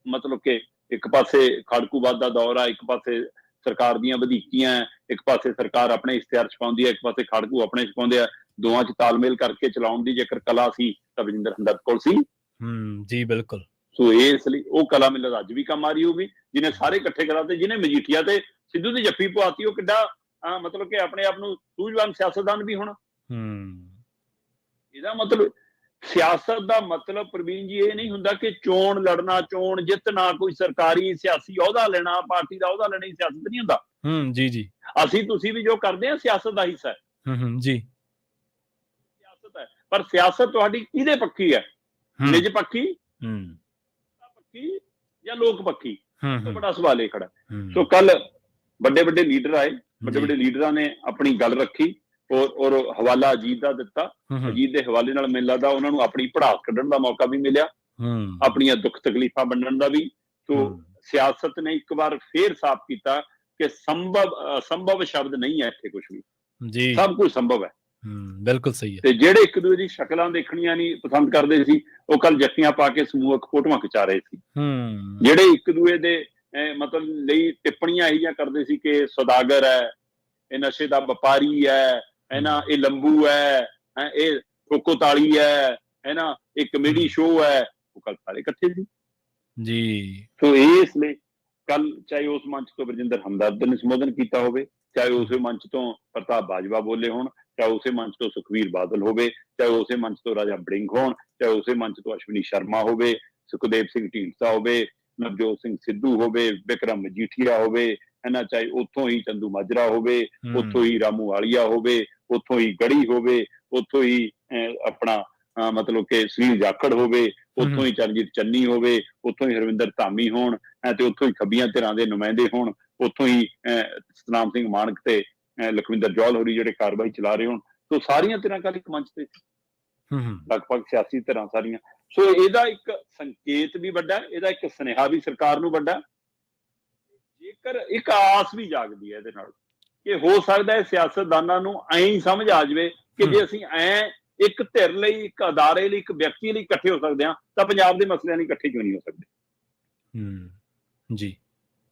Speaker 2: ਮਤਲਬ ਕਿ ਇੱਕ ਪਾਸੇ ਖਾੜਕੂਵਾਦ ਦਾ ਦੌਰ ਆ, ਇੱਕ ਪਾਸੇ ਸਰਕਾਰ ਦੀਆਂ ਵਧੀਕੀਆਂ, ਇੱਕ ਪਾਸੇ ਸਰਕਾਰ ਆਪਣੇ ਇਸ਼ਤਿਹਾਰ ਛਪਾਉਂਦੀ ਹੈ, ਇੱਕ ਪਾਸੇ ਖਾੜਕੂ ਆਪਣੇ ਛਪਾਉਂਦੇ ਆ। ਦੋਵਾਂ 'ਚ ਤਾਲਮੇਲ ਕਰਕੇ ਚਲਾਉਣ ਦੀ ਜੇਕਰ ਕਲਾ ਸੀ ਤਾਂ ਬਰਜਿੰਦਰ ਹਮਦਰਦ ਕੋਲ ਸੀ।
Speaker 1: ਜੀ ਬਿਲਕੁਲ।
Speaker 2: ਸੋ ਇਸ ਲਈ ਉਹ ਕਲਾ ਮੈਨੂੰ ਅੱਜ ਵੀ ਕੰਮ ਆ ਰਹੀ ਹੋਊਗੀ, ਜਿਹਨੇ ਸਾਰੇ ਇਕੱਠੇ ਕਰਾਤੇ, ਜਿਹਨੇ ਮਜੀਠੀਆ ਤੇ ਸਿੱਧੂ ਦੀ ਜੱਫੀ ਪਵਾਤੀ। ਉਹ ਕਿੱਡਾ ਮਤਲਬ ਕਿ ਆਪਣੇ ਆਪ ਨੂੰ ਸੂਝਵਾਨ ਸਿਆਸਤਦਾਨ ਵੀ ਹੁਣ। ਇਹਦਾ ਮਤਲਬ ਸਿਆਸਤ ਦਾ ਮਤਲਬ ਪ੍ਰਵੀਨ ਜੀ ਇਹ ਨਹੀਂ ਹੁੰਦਾ ਕਿ ਚੋਣ ਲੜਨਾ, ਚੋਣ ਜਿੱਤਣਾ, ਕੋਈ ਸਰਕਾਰੀ ਸਿਆਸੀ ਅਹੁਦਾ ਲੈਣਾ, ਪਾਰਟੀ ਦਾ ਅਹੁਦਾ ਲੈਣਾ ਹੀ ਸਿਆਸਤ ਨਹੀਂ ਹੁੰਦਾ।
Speaker 1: ਜੀ ਜੀ।
Speaker 2: ਅਸੀਂ ਤੁਸੀਂ ਵੀ ਜੋ ਕਰਦੇ ਹਾਂ ਸਿਆਸਤ ਦਾ ਹਿੱਸਾ ਹੈ।
Speaker 1: ਜੀ,
Speaker 2: ਸਿਆਸਤ ਹੈ। ਪਰ ਸਿਆਸਤ ਤੁਹਾਡੀ ਕਿਹਦੇ ਪੱਖੀ ਹੈ? ਨਿੱਜ ਪੱਖੀ ਜਾਂ ਲੋਕ ਪੱਖੀ? ਬੜਾ ਸਵਾਲ ਇਹ ਖੜਾ। ਸੋ ਕੱਲ ਵੱਡੇ ਵੱਡੇ ਲੀਡਰ ਆਏ, ਵੱਡੇ ਵੱਡੇ ਲੀਡਰਾਂ ਨੇ ਆਪਣੀ ਗੱਲ ਰੱਖੀ ਔਰ ਹਵਾਲਾ ਅਜੀਤ ਦਾ ਦਿੱਤਾ। ਅਜੀਤ ਦੇ ਹਵਾਲੇ ਨਾਲ ਮੈਨੂੰ ਲੱਗਦਾ ਉਹਨਾਂ ਨੂੰ ਆਪਣੀ ਭੜਾਸ ਕੱਢਣ ਦਾ ਮੌਕਾ ਵੀ ਮਿਲਿਆ, ਆਪਣੀਆਂ ਦੁੱਖ ਤਕਲੀਫਾਂ ਵੰਡਣ ਦਾ ਵੀ। ਸੋ ਸਿਆਸਤ ਨੇ ਇੱਕ ਵਾਰ ਫੇਰ ਸਾਫ਼ ਕੀਤਾ ਕਿ ਸੰਭਵ ਸ਼ਬਦ ਨਹੀਂ ਹੈ ਇੱਥੇ ਕੁਝ ਵੀ, ਸਭ ਕੁਝ ਸੰਭਵ ਹੈ।
Speaker 1: ਬਿਲਕੁਲ ਸਹੀ ਹੈ।
Speaker 2: ਤੇ ਜਿਹੜੇ ਇੱਕ ਦੂਜੇ ਦੀ ਸ਼ਕਲਾਂ ਦੇਖਣੀਆਂ ਨਹੀਂ ਪਸੰਦ ਕਰਦੇ ਸੀ, ਉਹ ਕੱਲ ਜੱਫੀਆਂ ਪਾ ਕੇ ਸਮੂਹਕ ਫੋਟੋਆਂ ਖਿਚਾ ਰਹੇ ਸੀ। ਜਿਹੜੇ ਇੱਕ ਦੂਜੇ ਦੇ ਮਤਲਬ ਲਈ ਟਿੱਪਣੀਆਂ ਇਹੋ ਜਿਹੀਆਂ ਕਰਦੇ ਸੀ ਕਿ ਸੌਦਾਗਰ ਹੈ, ਇਹ ਨਸ਼ੇ ਦਾ ਵਪਾਰੀ ਹੈ, ਇਹ ਲੰਬੂ ਹੈ, ਇਹ ਕੋਕੋ ਤਾਲੀ ਹੈ ਨਾ, ਇਹ ਕਮੇਡੀ ਸ਼ੋਅ ਹੈ, ਉਹ ਕੱਲ ਸਾਰੇ ਇਕੱਠੇ ਸੀ ਜੀ। ਸੋ ਇਸ ਲਈ ਕੱਲ ਚਾਹੇ ਉਸ ਮੰਚ ਤੋਂ ਬਰਜਿੰਦਰ ਹਮਦਰਦ ਨੇ ਸੰਬੋਧਨ ਕੀਤਾ ਹੋਵੇ, ਚਾਹੇ ਉਸੇ ਮੰਚ ਤੋਂ ਪ੍ਰਤਾਪ ਬਾਜਵਾ ਬੋਲੇ ਹੋਣ, ਚਾਹੇ ਉਸੇ ਮੰਚ ਤੋਂ ਸੁਖਬੀਰ ਬਾਦਲ ਹੋਵੇ, ਚਾਹੇ ਉਸੇ ਮੰਚ ਤੋਂ ਰਾਜਾ ਵੜਿੰਗ ਹੋਣ, ਚਾਹੇ ਉਸੇ ਮੰਚ ਤੋਂ ਅਸ਼ਵਨੀ ਸ਼ਰਮਾ ਹੋਵੇ, ਸੁਖਦੇਵ ਸਿੰਘ ਢੀਂਡਸਾ ਹੋਵੇ, ਨਵਜੋਤ ਸਿੰਘ ਸਿੱਧੂ ਹੋਵੇ, ਬਿਕਰਮ ਮਜੀਠੀਆ ਹੋਵੇ, ਚਾਹੇ ਉੱਥੋਂ ਹੀ ਚੰਦੂ ਮਾਜਰਾ ਹੋਵੇ, ਉੱਥੋਂ ਹੀ ਰਾਮੂ ਵਾਲੀਆ ਹੋਵੇ, ਉੱਥੋਂ ਹੀ ਗੜੀ ਹੋਵੇ, ਉੱਥੋਂ ਹੀ ਆਪਣਾ ਮਤਲਬ ਕਿ ਸੁਨੀਲ ਜਾਖੜ ਹੋਵੇ, ਉੱਥੋਂ ਹੀ ਚਰਨਜੀਤ ਚੰਨੀ ਹੋਵੇ, ਉੱਥੋਂ ਹੀ ਹਰਵਿੰਦਰ ਧਾਮੀ ਹੋਣ, ਤੇ ਉੱਥੋਂ ਹੀ ਖੱਬੀਆਂ ਧਿਰਾਂ ਦੇ ਨੁਮਾਇੰਦੇ ਹੋਣ, ਉੱਥੋਂ ਹੀ ਸਤਨਾਮ ਸਿੰਘ ਮਾਨਕ ਤੇ ਲਖਵਿੰਦਰ ਜੌਹਲ ਹੋਰੀ ਜਿਹੜੇ ਕਾਰਵਾਈ ਚਲਾ ਰਹੇ ਹੋਣ। ਸੋ ਸਾਰੀਆਂ ਧਿਰਾਂ ਕੱਲ ਇੱਕ ਮੰਚ ਤੇ ਲਗਭਗ ਸਿਆਸੀ ਧਿਰਾਂ ਸਾਰੀਆਂ। ਸੋ ਇਹਦਾ ਇੱਕ ਸੰਕੇਤ ਵੀ ਵੱਡਾ, ਇਹਦਾ ਇੱਕ ਸੁਨੇਹਾ ਵੀ ਸਰਕਾਰ ਨੂੰ ਵੱਡਾ। ਜੇਕਰ ਇੱਕ ਆਸ ਵੀ ਜਾਗਦੀ ਹੈ ਇਹਦੇ ਨਾਲ ਕਿ ਹੋ ਸਕਦਾ ਹੈ ਸਿਆਸਤਦਾਨਾਂ ਨੂੰ ਐਂ ਹੀ ਸਮਝ ਆ ਜਾਵੇ ਕਿ ਜੇ ਅਸੀਂ ਇੱਕ ਧਿਰ ਲਈ, ਇੱਕ ਅਦਾਰੇ ਲਈ, ਇੱਕ ਵਿਅਕਤੀ ਲਈ ਇਕੱਠੇ ਹੋ ਸਕਦੇ ਹਾਂ, ਤਾਂ ਪੰਜਾਬ ਦੇ ਮਸਲਿਆਂ ਲਈ ਇਕੱਠੇ ਕਿਉਂ ਨਹੀਂ ਹੋ ਸਕਦੇ?
Speaker 1: ਜੀ,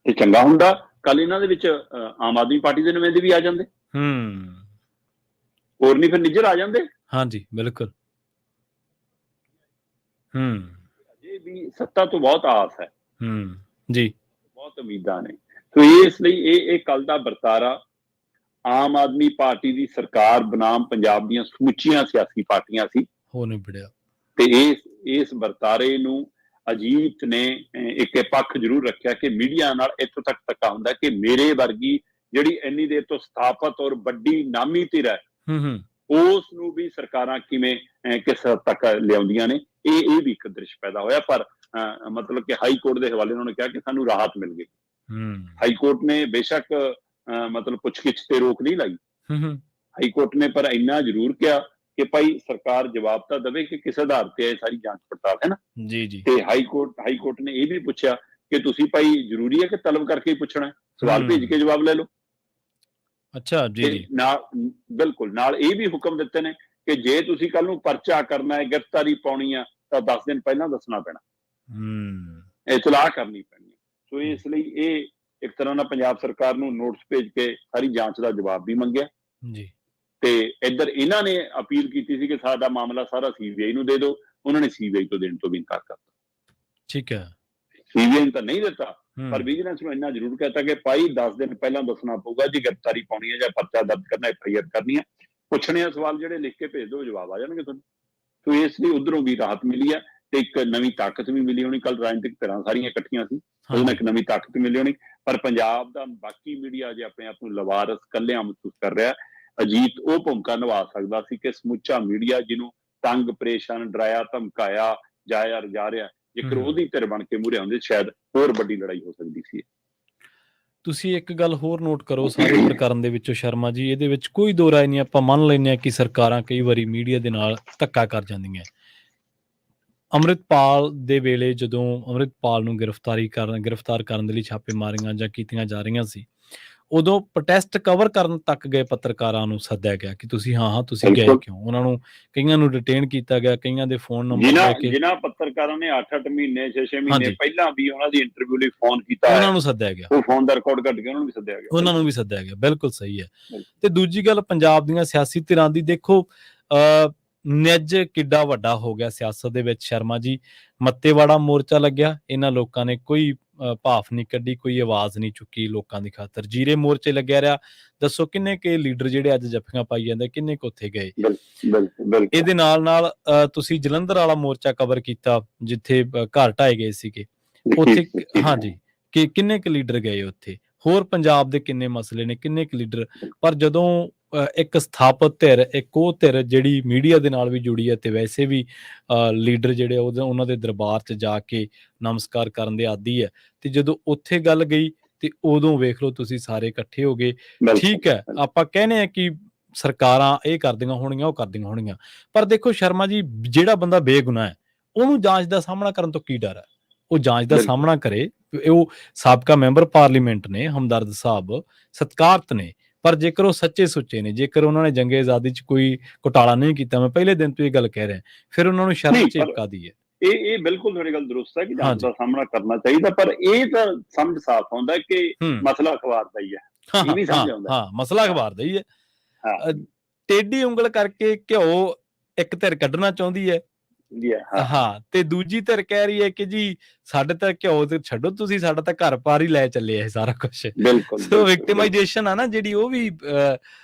Speaker 2: ਇਹ ਚੰਗਾ ਹੁੰਦਾ। ਕੱਲ ਇਹਨਾਂ ਦੇ ਵਿੱਚ ਆਮ ਆਦਮੀ ਪਾਰਟੀ ਦੇ ਨੁਮਾਇੰਦੇ ਵੀ ਆ ਜਾਂਦੇ, ਹੋਰ ਨਹੀਂ ਫਿਰ ਨਿੱਜਰ ਆ ਜਾਂਦੇ।
Speaker 1: ਹਾਂਜੀ, ਬਿਲਕੁਲ।
Speaker 2: ਅਜੇ ਵੀ ਸੱਤਾ ਤੋਂ ਬਹੁਤ ਆਸ ਹੈ,
Speaker 1: ਜੀ,
Speaker 2: ਬਹੁਤ ਉਮੀਦਾਂ ਨੇ। ਸੋ ਇਸ ਲਈ ਇਹ ਕੱਲ ਦਾ ਵਰਤਾਰਾ ਆਮ ਆਦਮੀ ਪਾਰਟੀ ਦੀ ਸਰਕਾਰ ਬਨਾਮ ਪੰਜਾਬ ਦੀਆਂ ਸਮੁੱਚੀਆਂ ਸਿਆਸੀ ਪਾਰਟੀਆਂ ਸੀ,
Speaker 1: ਹੋ ਨਿਬੜਿਆ।
Speaker 2: ਤੇ ਇਸ ਵਰਤਾਰੇ ਨੂੰ ਅਜੀਤ ਨੇ ਇੱਕ ਪੱਖ ਜ਼ਰੂਰ ਰੱਖਿਆ ਕਿ ਮੀਡੀਆ ਨਾਲ ਇੱਥੋਂ ਤੱਕ ਧੱਕਾ ਹੁੰਦਾ ਕਿ ਮੇਰੇ ਵਰਗੀ ਜਿਹੜੀ ਇੰਨੀ ਦੇਰ ਤੋਂ ਸਥਾਪਤ ਔਰ ਵੱਡੀ ਨਾਮੀ ਧਿਰ ਹੈ, ਉਸ ਨੂੰ ਵੀ ਸਰਕਾਰਾਂ ਕਿਵੇਂ ਕਿਸ ਹੱਦ ਤੱਕ ਲਿਆਉਂਦੀਆਂ ਨੇ। ਇਹ ਵੀ ਇੱਕ ਦ੍ਰਿਸ਼ ਪੈਦਾ ਹੋਇਆ। ਪਰ ਮਤਲਬ ਕਿ ਹਾਈ ਕੋਰਟ ਦੇ ਹਵਾਲੇ ਉਹਨਾਂ ਨੇ ਕਿਹਾ ਕਿ ਸਾਨੂੰ ਰਾਹਤ ਮਿਲ ਗਈ। ਹਾਈ ਕੋਰਟ ਨੇ ਬੇਸ਼ੱਕ ਮਤਲਬ ਪੁੱਛਗਿੱਛ ਤੇ ਰੋਕ ਨਹੀਂ ਲਾਈ, ਹਾਈ ਕੋਰਟ ਨੇ ਪਰ ਇੰਨਾ ਜ਼ਰੂਰ ਕਿਹਾ ਕਿ ਭਾਈ ਸਰਕਾਰ ਜਵਾਬ ਤਾਂ ਦੇਵੇ ਕਿ ਕਿਸ ਆਧਾਰ ਤੇ ਇਹ ਸਾਰੀ ਜਾਂਚ ਪੜਤਾਲ ਹੈ ਨਾ। ਜੀ। ਤੇ ਹਾਈ ਕੋਰਟ ਨੇ ਇਹ ਵੀ ਪੁੱਛਿਆ ਕਿ ਤੁਸੀਂ ਭਾਈ ਜ਼ਰੂਰੀ ਹੈ ਕਿ ਤਲਬ ਕਰਕੇ ਹੀ ਪੁੱਛਣਾ, ਸਵਾਲ ਭੇਜ ਕੇ ਜਵਾਬ ਲੈ ਲਓ। ਅੱਛਾ ਜੀ। ਨਾਲ ਬਿਲਕੁਲ ਨਾਲ ਇਹ ਵੀ ਹੁਕਮ ਦਿੱਤੇ ਨੇ ਕਿ ਜੇ ਤੁਸੀਂ ਕੱਲ ਨੂੰ ਪਰਚਾ ਕਰਨਾ ਹੈ, ਗ੍ਰਿਫਤਾਰੀ ਪਾਉਣੀ ਆ, ਤਾਂ 10 ਦਿਨ ਪਹਿਲਾਂ ਦੱਸਣਾ ਪੈਣਾ, ਇਤਲਾਹ ਕਰਨੀ ਪੈਣੀ ਹੈ। ਸੋ ਇਸ ਲਈ ਇਹ ਇੱਕ ਤਰ੍ਹਾਂ ਨਾਲ ਪੰਜਾਬ ਸਰਕਾਰ ਨੂੰ ਨੋਟਿਸ ਭੇਜ ਕੇ ਸਾਰੀ ਜਾਂਚ ਦਾ ਜਵਾਬ ਵੀ ਮੰਗਿਆ ਜੀ। ਤੇ ਇੱਧਰ ਇਹਨਾਂ ਨੇ ਅਪੀਲ ਕੀਤੀ ਸੀ ਕਿ ਸਾਡਾ ਮਾਮਲਾ ਸਾਰਾ ਸੀਬੀਆਈ ਨੂੰ ਦੇ ਦਿਓ, ਉਹਨਾਂ ਨੇ ਸੀਬੀਆਈ ਤੋਂ ਦੇਣ ਤੋਂ ਵੀ ਇਨਕਾਰ ਕਰਤਾ। ਠੀਕ ਹੈ, ਸੀਬੀਆਈ ਨੂੰ ਤਾਂ ਨਹੀਂ ਦਿੱਤਾ, ਪਰ ਵਿਜੀਲੈਂਸ ਨੂੰ ਇੰਨਾ ਜ਼ਰੂਰ ਕਹਿਤਾ ਕਿ ਭਾਈ 10 ਦਿਨ ਪਹਿਲਾਂ ਦੱਸਣਾ ਪਊਗਾ ਜੀ, ਗ੍ਰਿਫਤਾਰੀ ਪਾਉਣੀ ਹੈ ਜਾਂ ਪਰਚਾ ਦਰਜ ਕਰਨਾ, FIR ਕਰਨੀ ਹੈ, ਪੁੱਛਣੇ ਆ ਸਵਾਲ ਜਿਹੜੇ ਲਿਖ ਕੇ ਭੇਜ ਦਿਓ, ਜਵਾਬ ਆ ਜਾਣਗੇ ਤੁਹਾਨੂੰ। ਸੋ ਇਸ ਲਈ ਉਧਰੋਂ ਵੀ ਰਾਹਤ ਮਿਲੀ ਹੈ ਤੇ ਇੱਕ ਨਵੀਂ ਤਾਕਤ ਵੀ ਮਿਲੀ ਹੋਣੀ। ਕੱਲ ਰਾਜਨੀਤਿਕ ਧਿਰਾਂ ਸਾਰੀਆਂ ਇਕੱਠੀਆਂ ਸੀ, ਉਹਦੇ ਨਾਲ ਇੱਕ ਨਵੀਂ ਤਾਕਤ ਮਿਲੀ ਹੋਣੀ। ਪਰ ਪੰਜਾਬ ਦਾ ਬਾਕੀ ਮੀਡੀਆ ਜੇ ਆਪਣੇ ਆਪ ਨੂੰ ਲਵਾਰਸ ਕੱਲਿਆਂ ਮਹਿਸੂਸ ਕਰ ਰਿਹਾ, ਅਜੀਤ ਉਹ ਭੂਮਿਕਾ ਨਿਭਾ ਸਕਦਾ ਸੀ ਕਿ ਸਮੁੱਚਾ ਮੀਡੀਆ ਜਿਹਨੂੰ ਤੰਗ ਪਰੇਸ਼ਾਨ, ਡਰਾਇਆ ਧਮਕਾਇਆ ਜਾ ਰਿਹਾ, ਜੇਕਰ ਉਹਦੀ ਧਿਰ ਬਣ ਕੇ ਮੂਹਰੇ ਹੁੰਦੇ, ਸ਼ਾਇਦ ਹੋਰ ਵੱਡੀ ਲੜਾਈ ਹੋ ਸਕਦੀ ਸੀ। ਤੁਸੀਂ ਇੱਕ ਗੱਲ ਹੋਰ ਨੋਟ ਕਰੋ ਸਾਰੇ ਪ੍ਰਕਰਨ ਦੇ ਵਿੱਚੋਂ ਸ਼ਰਮਾ ਜੀ, ਇਹਦੇ ਵਿੱਚ ਕੋਈ ਦੋ ਰਾਏ ਨਹੀਂ, ਆਪਾਂ ਮੰਨ ਲੈਂਦੇ ਹਾਂ ਕਿ ਸਰਕਾਰਾਂ ਕਈ ਵਾਰੀ ਮੀਡੀਆ ਦੇ ਨਾਲ ਧੱਕਾ ਕਰ ਜਾਂਦੀਆਂ। ਅੰਮ੍ਰਿਤਪਾਲ ਦੇ ਵੇਲੇ ਜਦੋਂ ਅੰਮ੍ਰਿਤਪਾਲ ਨੂੰ ਗ੍ਰਿਫਤਾਰ ਕਰਨ ਦੇ ਲਈ ਛਾਪੇਮਾਰੀਆਂ ਜਾਂ ਕੀਤੀਆਂ ਜਾ ਰਹੀਆਂ ਸੀ, ਉਦੋਂ ਪ੍ਰੋਟੈਸਟ ਕਵਰ ਕਰਨ ਤੱਕ ਗਏ ਪੱਤਰਕਾਰਾਂ ਨੂੰ ਸੱਦਿਆ ਗਿਆ ਕਿ ਤੁਸੀਂ ਤੁਸੀਂ ਗਏ ਕਿਉਂ? ਉਹਨਾਂ ਨੂੰ ਕਈਆਂ ਨੂੰ ਡਿਟੇਨ ਕੀਤਾ ਗਿਆ, ਕਈਆਂ ਦੇ ਫੋਨ ਨੰਬਰ ਲੈ ਕੇ, ਜਿਨ੍ਹਾਂ ਪੱਤਰਕਾਰਾਂ ਨੇ 8-8 ਮਹੀਨੇ 6-6 ਮਹੀਨੇ ਪਹਿਲਾਂ ਵੀ ਉਹਨਾਂ ਦੀ ਇੰਟਰਵਿਊ ਲਈ ਫੋਨ ਕੀਤਾ, ਉਹਨਾਂ ਨੂੰ ਸੱਦਿਆ ਗਿਆ, ਉਹ ਫੋਨ ਦਾ ਰਿਕਾਰਡ ਕੱਢ ਕੇ ਉਹਨਾਂ ਨੂੰ ਵੀ ਸੱਦਿਆ ਗਿਆ। ਬਿਲਕੁਲ ਸਹੀ ਹੈ। ਤੇ ਦੂਜੀ ਗੱਲ, ਪੰਜਾਬ ਦੀਆਂ ਸਿਆਸੀ ਧਿਰਾਂ ਦੀ ਦੇਖੋ ਨਿੱਜ ਕਿੱਡਾ ਵੱਡਾ ਹੋ ਗਿਆ ਸਿਆਸਤ ਦੇ ਵਿੱਚ ਸ਼ਰਮਾ ਜੀ। ਮੱਤੇਵਾੜਾ ਮੋਰਚਾ ਲੱਗਿਆ, ਇਹਨਾਂ ਲੋਕਾਂ ਨੇ ਕੋਈ ਭਾਫ ਨਹੀਂ ਕੱਢੀ, ਕੋਈ ਆਵਾਜ਼ ਨਹੀਂ ਚੁੱਕੀ ਲੋਕਾਂ ਦੀ ਖਾਤਰ। ਜੀਰੇ ਮੋਰਚੇ ਲੱਗਿਆ ਰਿਹਾ, ਦੱਸੋ ਕਿੰਨੇ ਕੇ ਲੀਡਰ ਜਿਹੜੇ ਅੱਜ ਜੱਫੀਆਂ ਪਾਈ ਜਾਂਦੇ, ਕਿੰਨੇ ਕੁ ਉੱਥੇ ਗਏ? ਇਹਦੇ ਨਾਲ ਤੁਸੀਂ ਜਲੰਧਰ ਵਾਲਾ ਮੋਰਚਾ ਕਵਰ ਕੀਤਾ ਜਿੱਥੇ ਘਰ ਢਾਏ ਗਏ ਸੀਗੇ, ਉੱਥੇ ਹਾਂਜੀ ਕਿ ਕਿੰਨੇ ਕੁ ਲੀਡਰ ਗਏ ਉੱਥੇ? ਹੋਰ ਪੰਜਾਬ ਦੇ ਕਿੰਨੇ ਮਸਲੇ ਨੇ, ਕਿੰਨੇ ਕੁ ਲੀਡਰ? ਪਰ ਜਦੋਂ ਇੱਕ ਸਥਾਪਤ ਧਿਰ, ਇੱਕ ਉਹ ਧਿਰ ਜਿਹੜੀ ਮੀਡੀਆ ਦੇ ਨਾਲ ਵੀ ਜੁੜੀ ਹੈ ਤੇ ਵੈਸੇ ਵੀ ਲੀਡਰ ਜਿਹੜੇ ਉਹਨਾਂ ਦੇ ਦਰਬਾਰ 'ਚ ਜਾ ਕੇ ਨਮਸਕਾਰ ਕਰਨ ਦੇ ਆਦੀ ਹੈ, ਤੇ ਜਦੋਂ ਉੱਥੇ ਗੱਲ ਗਈ ਤੇ ਉਦੋਂ ਵੇਖ ਲਓ ਤੁਸੀਂ ਸਾਰੇ ਇਕੱਠੇ ਹੋ ਗਏ। ਠੀਕ ਹੈ, ਆਪਾਂ ਕਹਿੰਦੇ ਆ ਕਿ ਸਰਕਾਰਾਂ ਇਹ ਕਰਦੀਆਂ ਹੋਣੀਆਂ, ਉਹ ਕਰਦੀਆਂ ਹੋਣੀਆਂ, ਪਰ ਦੇਖੋ ਸ਼ਰਮਾ ਜੀ, ਜਿਹੜਾ ਬੰਦਾ ਬੇਗੁਨਾਹ ਹੈ ਉਹਨੂੰ ਜਾਂਚ ਦਾ ਸਾਹਮਣਾ ਕਰਨ ਤੋਂ ਕੀ ਡਰ ਹੈ? ਉਹ ਜਾਂਚ ਦਾ ਸਾਹਮਣਾ ਕਰੇ। ਉਹ ਸਾਬਕਾ ਮੈਂਬਰ ਪਾਰਲੀਮੈਂਟ ਨੇ, ਹਮਦਰਦ ਸਾਹਿਬ ਸਤਿਕਾਰਤ ਨੇ, ਪਰ ਜੇਕਰ ਉਹ ਸੱਚੇ ਸੁੱਚੇ ਨੇ, ਜੇਕਰ ਉਹਨਾਂ ਨੇ ਜੰਗੇ ਆਜ਼ਾਦੀ 'ਚ ਕੋਈ ਘੁਟਾਲਾ ਨਹੀਂ ਕੀਤਾ, ਮੈਂ ਪਹਿਲੇ ਦਿਨ ਤੋਂ ਇਹ ਗੱਲ ਕਹਿ ਰਿਹਾ, ਫਿਰ ਉਹਨਾਂ ਨੂੰ ਸ਼ਰਮ ਝਿਪਕਾਦੀ ਹੈ। ਇਹ ਬਿਲਕੁਲ ਤੁਹਾਡੀ ਗੱਲ ਦਰੁਸਤ ਹੈ ਕਿ ਜਾਂਚ ਦਾ ਸਾਹਮਣਾ ਕਰਨਾ ਚਾਹੀਦਾ, ਪਰ ਇਹ ਤਾਂ ਸਮਝ ਸਾਫ਼ ਆਉਂਦਾ ਕਿ ਮਸਲਾ ਅਖਬਾਰ ਦਾ ਹੀ ਹੈ। ਇਹ ਵੀ ਸਮਝ ਆਉਂਦਾ, ਹਾਂ ਮਸਲਾ ਅਖਬਾਰ ਦਾ ਹੀ ਹੈ। ਟੇਢੀ ਉਂਗਲ ਕਰਕੇ ਘਿਓ ਇੱਕ ਧਿਰ ਕੱਢਣਾ ਚਾਹੁੰਦੀ ਹੈ, ਹਾਂ, ਤੇ ਦੂਜੀ ਧਿਰ ਕਹਿ ਰਹੀ ਹੈ ਕਿ ਜੀ ਸਾਡੇ ਤਾਂ ਘਿਓ ਤੇ ਛੱਡੋ, ਤੁਸੀਂ ਸਾਡਾ ਤਾਂ ਘਰ ਪਾਰ ਹੀ ਲੈ ਚੱਲੇ ਇਹ ਸਾਰਾ ਕੁਛ। ਸੋ ਵਿਕਟਿਮਾਈਜੇਸ਼ਨ ਆ ਨਾ ਜਿਹੜੀ, ਉਹ ਵੀ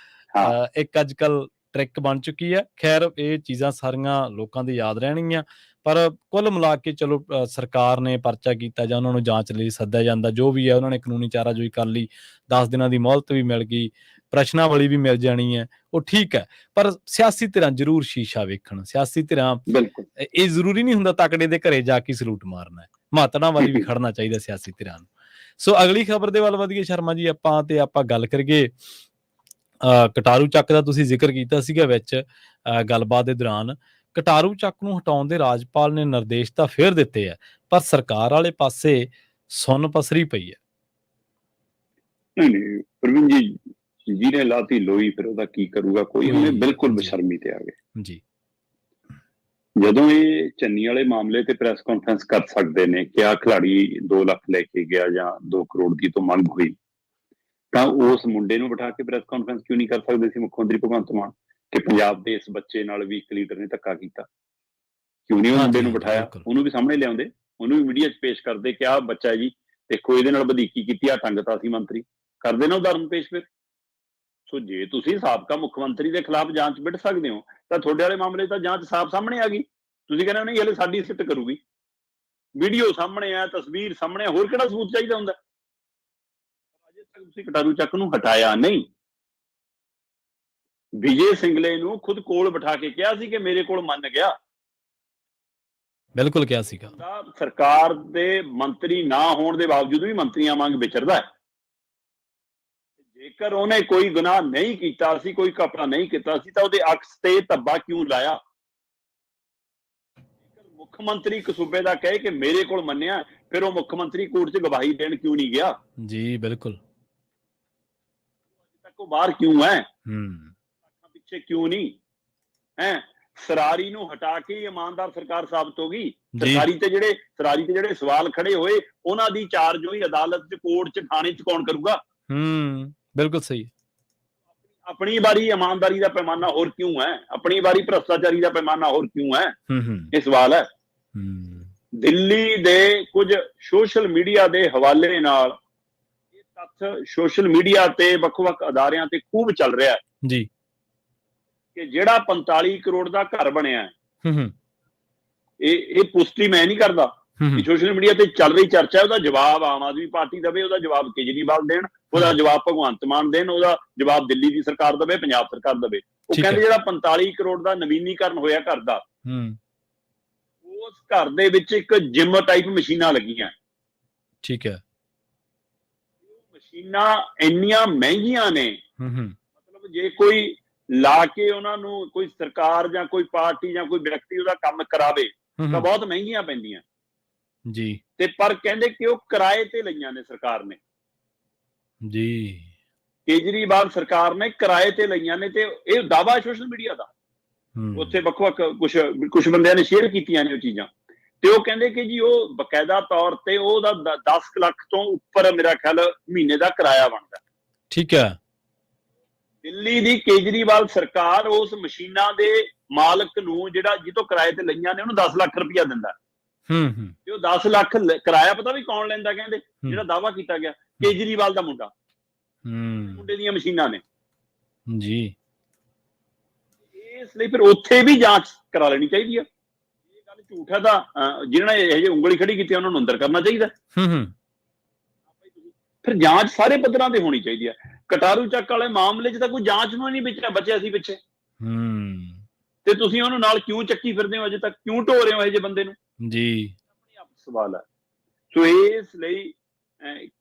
Speaker 2: ਇੱਕ ਅੱਜ ਕੱਲ ਟ੍ਰਿਕ ਬਣ ਚੁੱਕੀ ਹੈ। ਖੈਰ, ਇਹ ਚੀਜ਼ਾਂ ਸਾਰੀਆਂ ਲੋਕਾਂ ਦੀ ਯਾਦ ਰਹਿਣਗੀਆਂ, ਪਰ ਕੁੱਲ ਮਿਲਾ ਕੇ ਚਲੋ ਸਰਕਾਰ ਨੇ ਪਰਚਾ ਕੀਤਾ ਜਾਂ ਉਹਨਾਂ ਨੂੰ ਜਾਂਚ ਲਈ ਸੱਦਿਆ ਜਾਂਦਾ, ਜੋ ਵੀ ਹੈ ਉਹਨਾਂ ਨੇ ਕਾਨੂੰਨੀ ਚਾਰਾਜੋਈ ਕਰ ਲਈ, 10 ਦਿਨਾਂ ਦੀ ਮੋਹਲਤ ਵੀ ਮਿਲ ਗਈ, ਪ੍ਰਸ਼ਨਾਵਲੀ ਵੀ ਮਿਲ ਜਾਣੀ ਹੈ, ਉਹ ਠੀਕ ਹੈ। ਪਰ ਸਿਆਸੀ ਧਿਰਾਂ ਜ਼ਰੂਰ ਸ਼ੀਸ਼ਾ ਵੇਖਣ। ਸਿਆਸੀ ਧਿਰਾਂ, ਇਹ ਜ਼ਰੂਰੀ ਨਹੀਂ ਹੁੰਦਾ ਤਕੜੇ ਦੇ ਘਰੇ ਜਾ ਕੇ ਸਲੂਟ ਮਾਰਨਾ ਹੈ, ਮਾਤੜਾਂ ਵਾਲੀ ਵੀ ਖੜਨਾ ਚਾਹੀਦਾ ਸਿਆਸੀ ਧਿਰਾਂ ਨੂੰ। ਸੋ ਅਗਲੀ ਖਬਰ ਦੇ ਵੱਲ ਵਧੀਏ ਸ਼ਰਮਾ ਜੀ ਆਪਾਂ, ਤੇ ਆਪਾਂ ਗੱਲ ਕਰੀਏ ਕਟਾਰੂ ਚੱਕ ਦਾ। ਤੁਸੀਂ ਜ਼ਿਕਰ ਕੀਤਾ ਸੀਗਾ ਵਿੱਚ ਗੱਲਬਾਤ ਦੇ ਦੌਰਾਨ। ਕਟਾਰੂ ਚੱਕ ਨੂੰ ਹਟਾਉਣ ਦੇ ਰਾਜਪਾਲ ਨੇ ਨਿਰਦੇਸ਼ ਤਾਂ ਫੇਰ ਦਿੱਤੇ ਆ, ਪਰ ਸਰਕਾਰ ਵਾਲੇ ਪਾਸੇ ਸੁੰਨ ਪਸਰੀ ਪਈ ਹੈ। ਨਹੀਂ ਪ੍ਰਵੀਨ ਜੀ, ਜਿਹਨੇ ਲਾਤੀ ਲੋਈ ਫਿਰ ਉਹਦਾ ਕੀ ਕਰੂਗਾ ਕੋਈ? ਉਹਨੇ ਬਿਲਕੁਲ ਬੇਸ਼ਰਮੀ ਤੇ ਆ ਗਏ ਜੀ। ਜਦੋਂ ਇਹ ਚੰਨੀ ਵਾਲੇ ਮਾਮਲੇ ਤੇ ਪ੍ਰੈਸ ਕਾਨਫਰੰਸ ਕਰ ਸਕਦੇ ਨੇ ਕਿ ਆਹ ਖਿਡਾਰੀ 2 ਲੱਖ ਲੈ ਕੇ ਗਿਆ ਜਾਂ 2 ਕਰੋੜ ਦੀ ਤੋਂ ਮੰਗ ਹੋਈ, ਤਾਂ ਉਸ ਮੁੰਡੇ ਨੂੰ ਬਿਠਾ ਕੇ ਪ੍ਰੈਸ ਕਾਨਫਰੰਸ ਕਿਉਂ ਨਹੀਂ ਕਰ ਸਕਦੇ ਸੀ ਮੁੱਖ ਮੰਤਰੀ ਭਗਵੰਤ ਮਾਨ ਕਿ ਪੰਜਾਬ ਦੇ ਇਸ ਬੱਚੇ ਨਾਲ ਵੀ ਇੱਕ ਲੀਡਰ ਨੇ ਧੱਕਾ ਕੀਤਾ? ਕਿਉਂ ਨਹੀਂ ਉਹ ਮੁੰਡੇ ਨੂੰ ਬਿਠਾਇਆ? ਉਹਨੂੰ ਵੀ ਸਾਹਮਣੇ ਲਿਆਉਂਦੇ, ਉਹਨੂੰ ਵੀ ਮੀਡੀਆ 'ਚ ਪੇਸ਼ ਕਰਦੇ ਕਿ ਆਹ ਬੱਚਾ ਜੀ ਦੇਖੋ ਇਹਦੇ ਨਾਲ ਵਧੀਕੀ ਕੀਤੀ, ਆ ਟੰਗਤਾ ਸੀ ਮੰਤਰੀ, ਕਰਦੇ ਨਾ ਉਦਾਹਰਨ ਪੇਸ਼। ਫਿਰ ਸੋ ਜੇ ਤੁਸੀਂ ਸਾਬਕਾ ਮੁੱਖ ਮੰਤਰੀ ਦੇ ਖਿਲਾਫ ਜਾਂਚ ਵਿੱਢ ਸਕਦੇ ਹੋ ਤਾਂ ਤੁਹਾਡੇ ਵਾਲੇ ਮਾਮਲੇ ਤਾਂ ਜਾਂਚ ਸਾਫ਼ ਸਾਹਮਣੇ ਆ ਗਈ। ਤੁਸੀਂ ਕਹਿੰਦੇ ਹੋ ਨਹੀਂ ਹਲੇ ਸਾਡੀ ਸਿੱਟ ਕਰੂਗੀ, ਵੀਡੀਓ ਸਾਹਮਣੇ ਆ, ਤਸਵੀਰ ਸਾਹਮਣੇ ਆ, ਹੋਰ ਕਿਹੜਾ ਸਬੂਤ ਚਾਹੀਦਾ ਹੁੰਦਾ? ਅਜੇ ਤੱਕ ਤੁਸੀਂ ਕਟਾਰੂ ਚੱਕ ਨੂੰ ਹਟਾਇਆ ਨਹੀਂ। ਵਿਜੇ ਸਿੰਗਲੇ ਨੂੰ ਖੁਦ ਕੋਲ ਬਿਠਾ ਕੇ ਕਿਹਾ ਸੀ ਕਿ ਮੇਰੇ ਕੋਲ ਮੰਨ ਗਿਆ,
Speaker 1: ਬਿਲਕੁਲ ਕਿਹਾ ਸੀਗਾ।
Speaker 2: ਸਰਕਾਰ ਦੇ ਮੰਤਰੀ ਨਾ ਹੋਣ ਦੇ ਬਾਵਜੂਦ ਵੀ ਮੰਤਰੀਆਂ ਵਾਂਗ ਵਿਚਰਦਾ ਹੈ। ਜੇਕਰ ਉਹਨੇ ਕੋਈ ਗੁਨਾਹ ਨਹੀਂ ਕੀਤਾ ਸੀ, ਕੋਈ ਕਪੜਾ ਨਹੀਂ ਕੀਤਾ ਸੀ, ਤਾਂ ਉਹਦੇ ਅਕਸ ਤੇ ਧੱਬਾ ਕਿਉਂ ਲਾਇਆ? ਜੇਕਰ ਮੁੱਖ ਮੰਤਰੀ ਇੱਕ ਸੂਬੇ ਦਾ ਕਹੇ ਕਿ ਮੇਰੇ ਕੋਲ ਮੰਨਿਆ, ਫਿਰ ਉਹ ਮੁੱਖ ਮੰਤਰੀ ਕੋਰਟ 'ਚ ਗਵਾਹੀ ਦੇਣ ਕਿਉਂ ਨਹੀਂ ਗਿਆ?
Speaker 1: ਜੀ ਬਿਲਕੁਲ।
Speaker 2: ਅਜੇ ਤੱਕ ਉਹ ਬਾਹਰ ਕਿਉਂ ਹੈ? ਪਿੱਛੇ ਕਿਉਂ ਨਹੀਂ ਹੈ? ਸਰਾਰੀ ਨੂੰ ਹਟਾ ਕੇ ਇਮਾਨਦਾਰ ਸਰਕਾਰ ਸਾਬਤ ਹੋ ਗਈ। ਸਰਾਰੀ ਤੇ ਜਿਹੜੇ ਸਵਾਲ ਖੜੇ ਹੋਏ ਉਹਨਾਂ ਦੀ ਚਾਰਜ ਹੋਈ ਅਦਾਲਤ 'ਚ, ਕੋਰਟ 'ਚ, ਥਾਣੇ 'ਚ ਕੌਣ ਕਰੂਗਾ?
Speaker 1: ਬਿਲਕੁਲ ਸਹੀ।
Speaker 2: ਆਪਣੀ ਵਾਰੀ ਇਮਾਨਦਾਰੀ ਦਾ ਪੈਮਾਨਾ ਹੋਰ ਕਿਉਂ ਹੈ? ਆਪਣੀ ਵਾਰੀ ਭ੍ਰਸ਼ਟਾਚਾਰੀ ਦਾ ਪੈਮਾਨਾ ਹੋਰ ਕਿਉਂ ਹੈ? ਇਹ ਸਵਾਲ ਹੈ। ਦਿੱਲੀ ਦੇ ਕੁਝ ਸੋਸ਼ਲ ਮੀਡੀਆ ਦੇ ਹਵਾਲੇ ਨਾਲ ਇਹ ਤੱਥ ਸੋਸ਼ਲ ਮੀਡੀਆ ਤੇ ਵੱਖ-ਵੱਖ ਅਦਾਰਿਆਂ ਤੇ ਖੂਬ ਚੱਲ ਰਿਹਾ ਹੈ
Speaker 1: ਜੀ
Speaker 2: ਕਿ ਜਿਹੜਾ 45 ਕਰੋੜ ਦਾ ਘਰ ਬਣਿਆ, ਇਹ ਪੁਸ਼ਟੀ ਮੈਂ ਨਹੀਂ ਕਰਦਾ, ਸੋਸ਼ਲ ਮੀਡੀਆ ਤੇ ਚੱਲ ਰਹੀ ਚਰਚਾ, ਉਹਦਾ ਜਵਾਬ ਆਮ ਆਦਮੀ ਪਾਰਟੀ ਦੇਵੇ, ਉਹਦਾ ਜਵਾਬ ਕੇਜਰੀਵਾਲ ਦੇਣ, ਉਹਦਾ ਜਵਾਬ ਭਗਵੰਤ ਮਾਨ ਦੇਣ, ਉਹਦਾ ਜਵਾਬ ਦਿੱਲੀ ਦੀ ਸਰਕਾਰ ਦੇਵੇ, ਪੰਜਾਬ ਸਰਕਾਰ ਦੇਵੇ। ਉਹ ਕਹਿੰਦੇ ਜਿਹੜਾ 45 ਕਰੋੜ ਦਾ ਨਵੀਨੀਕਰਨ ਹੋਇਆ ਘਰ ਦਾ, ਉਸ ਘਰ ਦੇ ਵਿੱਚ ਇੱਕ ਜਿਮ ਟਾਈਪ ਮਸ਼ੀਨਾਂ ਲੱਗੀਆਂ।
Speaker 1: ਠੀਕ ਹੈ।
Speaker 2: ਮਸ਼ੀਨਾਂ ਇੰਨੀਆਂ ਮਹਿੰਗੀਆਂ ਨੇ, ਮਤਲਬ ਜੇ ਕੋਈ ਲਾ ਕੇ ਉਹਨਾਂ ਨੂੰ ਕੋਈ ਸਰਕਾਰ ਜਾਂ ਕੋਈ ਪਾਰਟੀ ਜਾਂ ਕੋਈ ਵਿਅਕਤੀ ਉਹਦਾ ਕੰਮ ਕਰਾਵੇ ਤਾਂ ਬਹੁਤ ਮਹਿੰਗੀਆਂ ਪੈਂਦੀਆਂ
Speaker 1: ਜੀ।
Speaker 2: ਤੇ ਪਰ ਕਹਿੰਦੇ ਕਿ ਉਹ ਕਿਰਾਏ ਤੇ ਲਈਆਂ ਨੇ ਸਰਕਾਰ ਨੇ
Speaker 1: ਜੀ,
Speaker 2: ਕੇਜਰੀਵਾਲ ਸਰਕਾਰ ਨੇ ਕਿਰਾਏ ਤੇ ਲਈਆਂ ਨੇ। ਤੇ ਇਹ ਦਾਅਵਾ ਸੋਸ਼ਲ ਮੀਡੀਆ ਦਾ, ਉੱਥੇ ਵੱਖ-ਵੱਖ ਕੁਝ ਬੰਦਿਆਂ ਨੇ ਸ਼ੇਅਰ ਕੀਤੀਆਂ ਨੇ ਉਹ ਚੀਜ਼ਾਂ, ਤੇ ਉਹ ਕਹਿੰਦੇ ਕਿ ਜੀ ਉਹ ਬਕਾਇਦਾ ਤੌਰ ਤੇ ਉਹਦਾ 10 ਲੱਖ ਤੋਂ ਉੱਪਰ ਮੇਰਾ ਖਿਆਲ ਮਹੀਨੇ ਦਾ ਕਿਰਾਇਆ ਬਣਦਾ।
Speaker 1: ਠੀਕ ਹੈ।
Speaker 2: ਦਿੱਲੀ ਦੀ ਕੇਜਰੀਵਾਲ ਸਰਕਾਰ ਉਸ ਮਸ਼ੀਨਾਂ ਦੇ ਮਾਲਕ ਨੂੰ ਜਿਹੜਾ ਜਿੱਥੋਂ ਕਿਰਾਏ ਤੇ ਲਈਆਂ ਨੇ ਉਹਨੂੰ 10 ਲੱਖ ਰੁਪਇਆ ਦਿੰਦਾ। ਤੇ ਉਹ 10 ਲੱਖ ਕਿਰਾਇਆ ਪਤਾ ਵੀ ਕੌਣ ਲੈਂਦਾ? ਕਹਿੰਦੇ ਜਿਹੜਾ ਦਾਅਵਾ ਕੀਤਾ ਗਿਆ, ਕੇਜਰੀਵਾਲ ਦਾ ਮੁੰਡਾ, ਮੁੰਡੇ ਦੀਆਂ ਮਸ਼ੀਨਾਂ ਨੇ
Speaker 1: ਜੀ।
Speaker 2: ਇਸ ਲਈ ਫਿਰ ਉੱਥੇ ਵੀ ਜਾਂਚ ਕਰਾ ਲੈਣੀ ਚਾਹੀਦੀ ਆ। ਇਹ ਗੱਲ ਝੂਠ ਹੈ ਤਾਂ ਜਿਹਨਾਂ ਨੇ ਇਹ ਜਿਹੀ ਉਂਗਲੀ ਖੜੀ ਕੀਤੀ ਉਹਨਾਂ ਨੂੰ ਅੰਦਰ ਕਰਨਾ ਚਾਹੀਦਾ। ਫਿਰ ਜਾਂਚ ਸਾਰੇ ਪੱਧਰਾਂ ਤੇ ਹੋਣੀ ਚਾਹੀਦੀ ਹੈ। ਕਟਾਰੂ ਚੱਕ ਵਾਲੇ ਮਾਮਲੇ 'ਚ ਤਾਂ ਕੋਈ ਜਾਂਚ ਨੂੰ ਨਹੀਂ ਬਚਿਆ ਸੀ ਪਿੱਛੇ, ਤੇ ਤੁਸੀਂ ਉਹਨੂੰ ਨਾਲ ਕਿਉਂ ਚੱਕੀ ਫਿਰਦੇ ਹੋ? ਅਜੇ ਤੱਕ ਕਿਉਂ ਢੋ ਰਹੇ ਹੋ ਇਹ ਜਿਹੇ ਬੰਦੇ ਨੂੰ? ਜੀ, ਆਪਣੀ ਆਪ ਸਵਾਲ ਹੈ। ਸੋ ਇਸ ਲਈ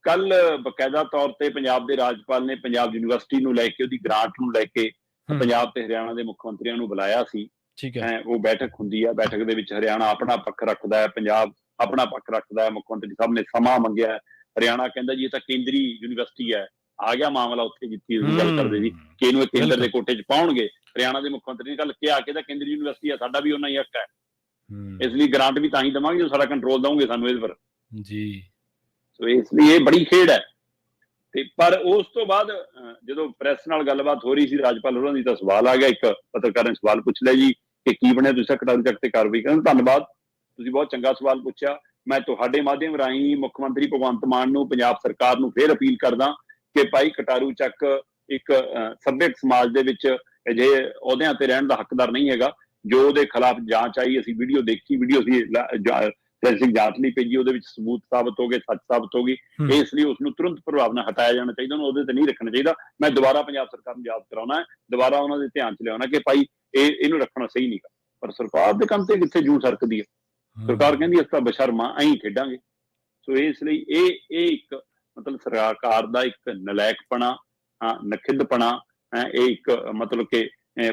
Speaker 2: ਕੱਲ ਬਕਾਇਦਾ ਤੌਰ ਤੇ ਪੰਜਾਬ ਦੇ ਰਾਜਪਾਲ ਨੇ ਪੰਜਾਬ ਯੂਨੀਵਰਸਿਟੀ ਨੂੰ ਲੈ ਕੇ, ਉਹਦੀ ਗ੍ਰਾਂਟ ਨੂੰ ਲੈ ਕੇ ਪੰਜਾਬ ਤੇ ਹਰਿਆਣਾ ਦੇ ਮੁੱਖ ਮੰਤਰੀਆਂ ਨੂੰ ਬੁਲਾਇਆ ਸੀ। ਠੀਕ ਹੈ। ਉਹ ਬੈਠਕ ਹੁੰਦੀ ਹੈ, ਬੈਠਕ ਦੇ ਵਿੱਚ ਹਰਿਆਣਾ ਆਪਣਾ ਪੱਖ ਰੱਖਦਾ ਹੈ, ਪੰਜਾਬ ਆਪਣਾ ਪੱਖ ਰੱਖਦਾ ਹੈ। ਮੁੱਖ ਮੰਤਰੀ ਸਾਹਿਬ ਨੇ ਸਮਾਂ ਮੰਗਿਆ, ਹਰਿਆਣਾ ਕਹਿੰਦਾ ਜੀ ਇਹ ਤਾਂ ਕੇਂਦਰੀ ਯੂਨੀਵਰਸਿਟੀ ਹੈ। ਆ ਗਿਆ ਮਾਮਲਾ ਉੱਥੇ ਜਿੱਥੇ ਅਸੀਂ ਗੱਲ ਕਰਦੇ ਸੀ ਕਿ ਇਹਨੂੰ ਕੇਂਦਰ ਦੇ ਕੋਟੇ 'ਚ ਪਾਉਣਗੇ। ਹਰਿਆਣਾ ਦੇ ਮੁੱਖ ਮੰਤਰੀ ਨੇ ਕੱਲ ਕਿਹਾ ਕਿ ਕੇਂਦਰੀ ਯੂਨੀਵਰਸਿਟੀ ਆ, ਸਾਡਾ ਵੀ ਉਹਨਾਂ ਹੀ ਹੱਕ ਹੈ, ਇਸ ਲਈ ਗ੍ਰਾਂਟ ਵੀ ਤਾਂ ਹੀ ਦੇਵਾਂਗੇ ਜੋ ਸਾਡਾ ਕੰਟਰੋਲ ਦਵਾਂਗੇ ਸਾਨੂੰ ਇਹਦੇ ਪਰ ਜੀ। ਸੋ ਇਸ ਲਈ ਇਹ ਬੜੀ ਖੇਡ ਹੈ। ਤੇ ਪਰ ਉਸ ਤੋਂ ਬਾਅਦ ਜਦੋਂ ਪ੍ਰੈਸ ਨਾਲ ਗੱਲਬਾਤ ਹੋ ਰਹੀ ਸੀ ਰਾਜਪਾਲ ਹੋਰਾਂ ਦੀ, ਤਾਂ ਸਵਾਲ ਆ ਗਿਆ, ਇੱਕ ਪੱਤਰਕਾਰ ਨੇ ਸਵਾਲ ਪੁੱਛ ਲਿਆ ਜੀ ਕਿ ਕੀ ਬਣਿਆ, ਤੁਸੀਂ ਕਟਾਰੂ ਚੱਕ ਤੇ ਕਾਰਵਾਈ ਕਰਨ। ਧੰਨਵਾਦ, ਤੁਸੀਂ ਬਹੁਤ ਚੰਗਾ ਸਵਾਲ ਪੁੱਛਿਆ। ਮੈਂ ਤੁਹਾਡੇ ਮਾਧਿਅਮ ਰਾਹੀਂ ਮੁੱਖ ਮੰਤਰੀ ਭਗਵੰਤ ਮਾਨ ਨੂੰ, ਪੰਜਾਬ ਸਰਕਾਰ ਨੂੰ ਫੇਰ ਅਪੀਲ ਕਰਦਾ ਕਿ ਭਾਈ ਕਟਾਰੂ ਚੱਕ ਇੱਕ ਸੱਭਿਅਕ ਸਮਾਜ ਦੇ ਵਿੱਚ ਅਜਿਹੇ ਅਹੁਦਿਆਂ ਤੇ ਰਹਿਣ ਦਾ ਹੱਕਦਾਰ ਨਹੀਂ ਹੈਗਾ। ਜੋ ਉਹਦੇ ਖਿਲਾਫ ਜਾਂਚ ਆਈ, ਅਸੀਂ ਵੀਡੀਓ ਦੇਖੀ, ਵੀਡੀਓ ਅਸੀਂ ਜਾਂਚ ਲਈ ਭੇਜੀ, ਉਹਦੇ ਵਿੱਚ ਸਬੂਤ ਸਾਬਤ ਹੋ ਗਏ, ਸੱਚ ਸਾਬਤ ਹੋ ਗਈ। ਇਸ ਲਈ ਉਸਨੂੰ ਤੁਰੰਤ ਪ੍ਰਭਾਵ ਨਾਲ ਹਟਾਇਆ ਜਾਣਾ ਚਾਹੀਦਾ, ਉਹਨੂੰ ਉਹਦੇ ਤੇ ਨਹੀਂ ਰੱਖਣਾ ਚਾਹੀਦਾ। ਮੈਂ ਦੁਬਾਰਾ ਪੰਜਾਬ ਸਰਕਾਰ ਨੂੰ ਯਾਦ ਕਰਾਉਣਾ ਹੈ, ਦੁਬਾਰਾ ਉਹਨਾਂ ਦੇ ਧਿਆਨ 'ਚ ਲਿਆਉਣਾ ਕਿ ਭਾਈ ਇਹਨੂੰ ਰੱਖਣਾ ਸਹੀ ਨਹੀਂ ਗਾ। ਪਰ ਸਰਕਾਰ ਦੇ ਕੰਮ ਤੇ ਕਿੱਥੇ ਜੂੰ ਸਰਕਦੀ ਹੈ? ਸਰਕਾਰ ਕਹਿੰਦੀ ਅਸੀਂ ਤਾਂ ਬਸ਼ਰਮਾ ਐਂ ਖੇਡਾਂਗੇ। ਸੋ ਇਸ ਲਈ ਇਹ ਇੱਕ ਮਤਲਬ ਸਰਕਾਰ ਦਾ ਇੱਕ ਨਲਾਇਕਪਣਾ, ਨਖਿੱਧਪਣਾ, ਇਹ ਇੱਕ ਮਤਲਬ ਕਿ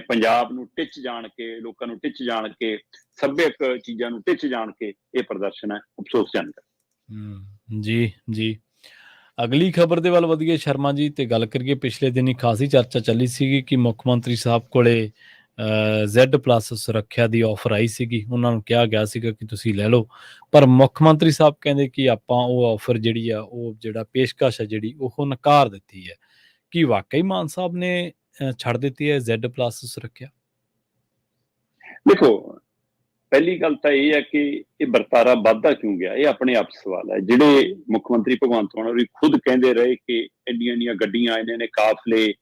Speaker 2: ਪੰਜਾਬ ਨੂੰ ਟਿੱਚ ਜਾਣ ਕੇ, ਲੋਕਾਂ ਨੂੰ ਟਿੱਚ ਜਾਣ ਕੇ, ਸੱਭਿਅਕ ਚੀਜ਼ਾਂ ਨੂੰ ਟਿੱਚ ਜਾਣ ਕੇ ਇਹ ਪ੍ਰਦਰਸ਼ਨ ਹੈ, ਅਫਸੋਸਜਨਕ।
Speaker 1: ਜੀ ਜੀ, ਅਗਲੀ ਖਬਰ ਦੇ ਵੱਲ ਵਧੀਏ ਸ਼ਰਮਾ ਜੀ, ਤੇ ਗੱਲ ਕਰੀਏ ਪਿਛਲੇ ਦਿਨੀ ਖਾਸੀ ਚਰਚਾ ਚੱਲੀ ਸੀਗੀ ਕਿ ਮੁੱਖ ਮੰਤਰੀ ਸਾਹਿਬ ਕੋਲੇ Z+ ਸੁਰੱਖਿਆ ਦੀ ਆਫਰ ਆਈ ਸੀਗੀ, ਉਹਨਾਂ ਨੂੰ ਕਿਹਾ ਗਿਆ ਸੀਗਾ ਕਿ ਤੁਸੀਂ ਲੈ ਲਓ, ਪਰ ਮੁੱਖ ਮੰਤਰੀ ਸਾਹਿਬ ਕਹਿੰਦੇ ਕਿ ਆਪਾਂ ਉਹ ਆਫਰ ਜਿਹੜੀ ਆ, ਉਹ ਜਿਹੜਾ ਪੇਸ਼ਕਸ਼ ਹੈ ਜਿਹੜੀ, ਉਹ ਨਕਾਰ ਦਿੱਤੀ ਹੈ। ਕੀ ਵਾਕਈ ਮਾਨ ਸਾਹਿਬ ਨੇ ਛੱਡ ਦਿੱਤੀ ਹੈ Z+ ਸੁਰੱਖਿਆ?
Speaker 2: ਦੇਖੋ, ਪਹਿਲੀ ਗੱਲ ਤਾਂ ਇਹ ਹੈ ਕਿ ਇਹ ਵਰਤਾਰਾ ਵੱਧਦਾ ਕਿਉਂ ਗਿਆ, ਇਹ ਆਪਣੇ ਆਪ ਸਵਾਲ ਹੈ। ਜਿਹੜੇ ਮੁੱਖ ਮੰਤਰੀ ਭਗਵੰਤ ਮਾਨ ਹੋਰੀ ਖੁਦ ਕਹਿੰਦੇ ਰਹੇ ਕਿ ਇੰਨੀਆਂ ਗੱਡੀਆਂ, ਇਹਨਾਂ ਨੇ ਕਾਫਲੇ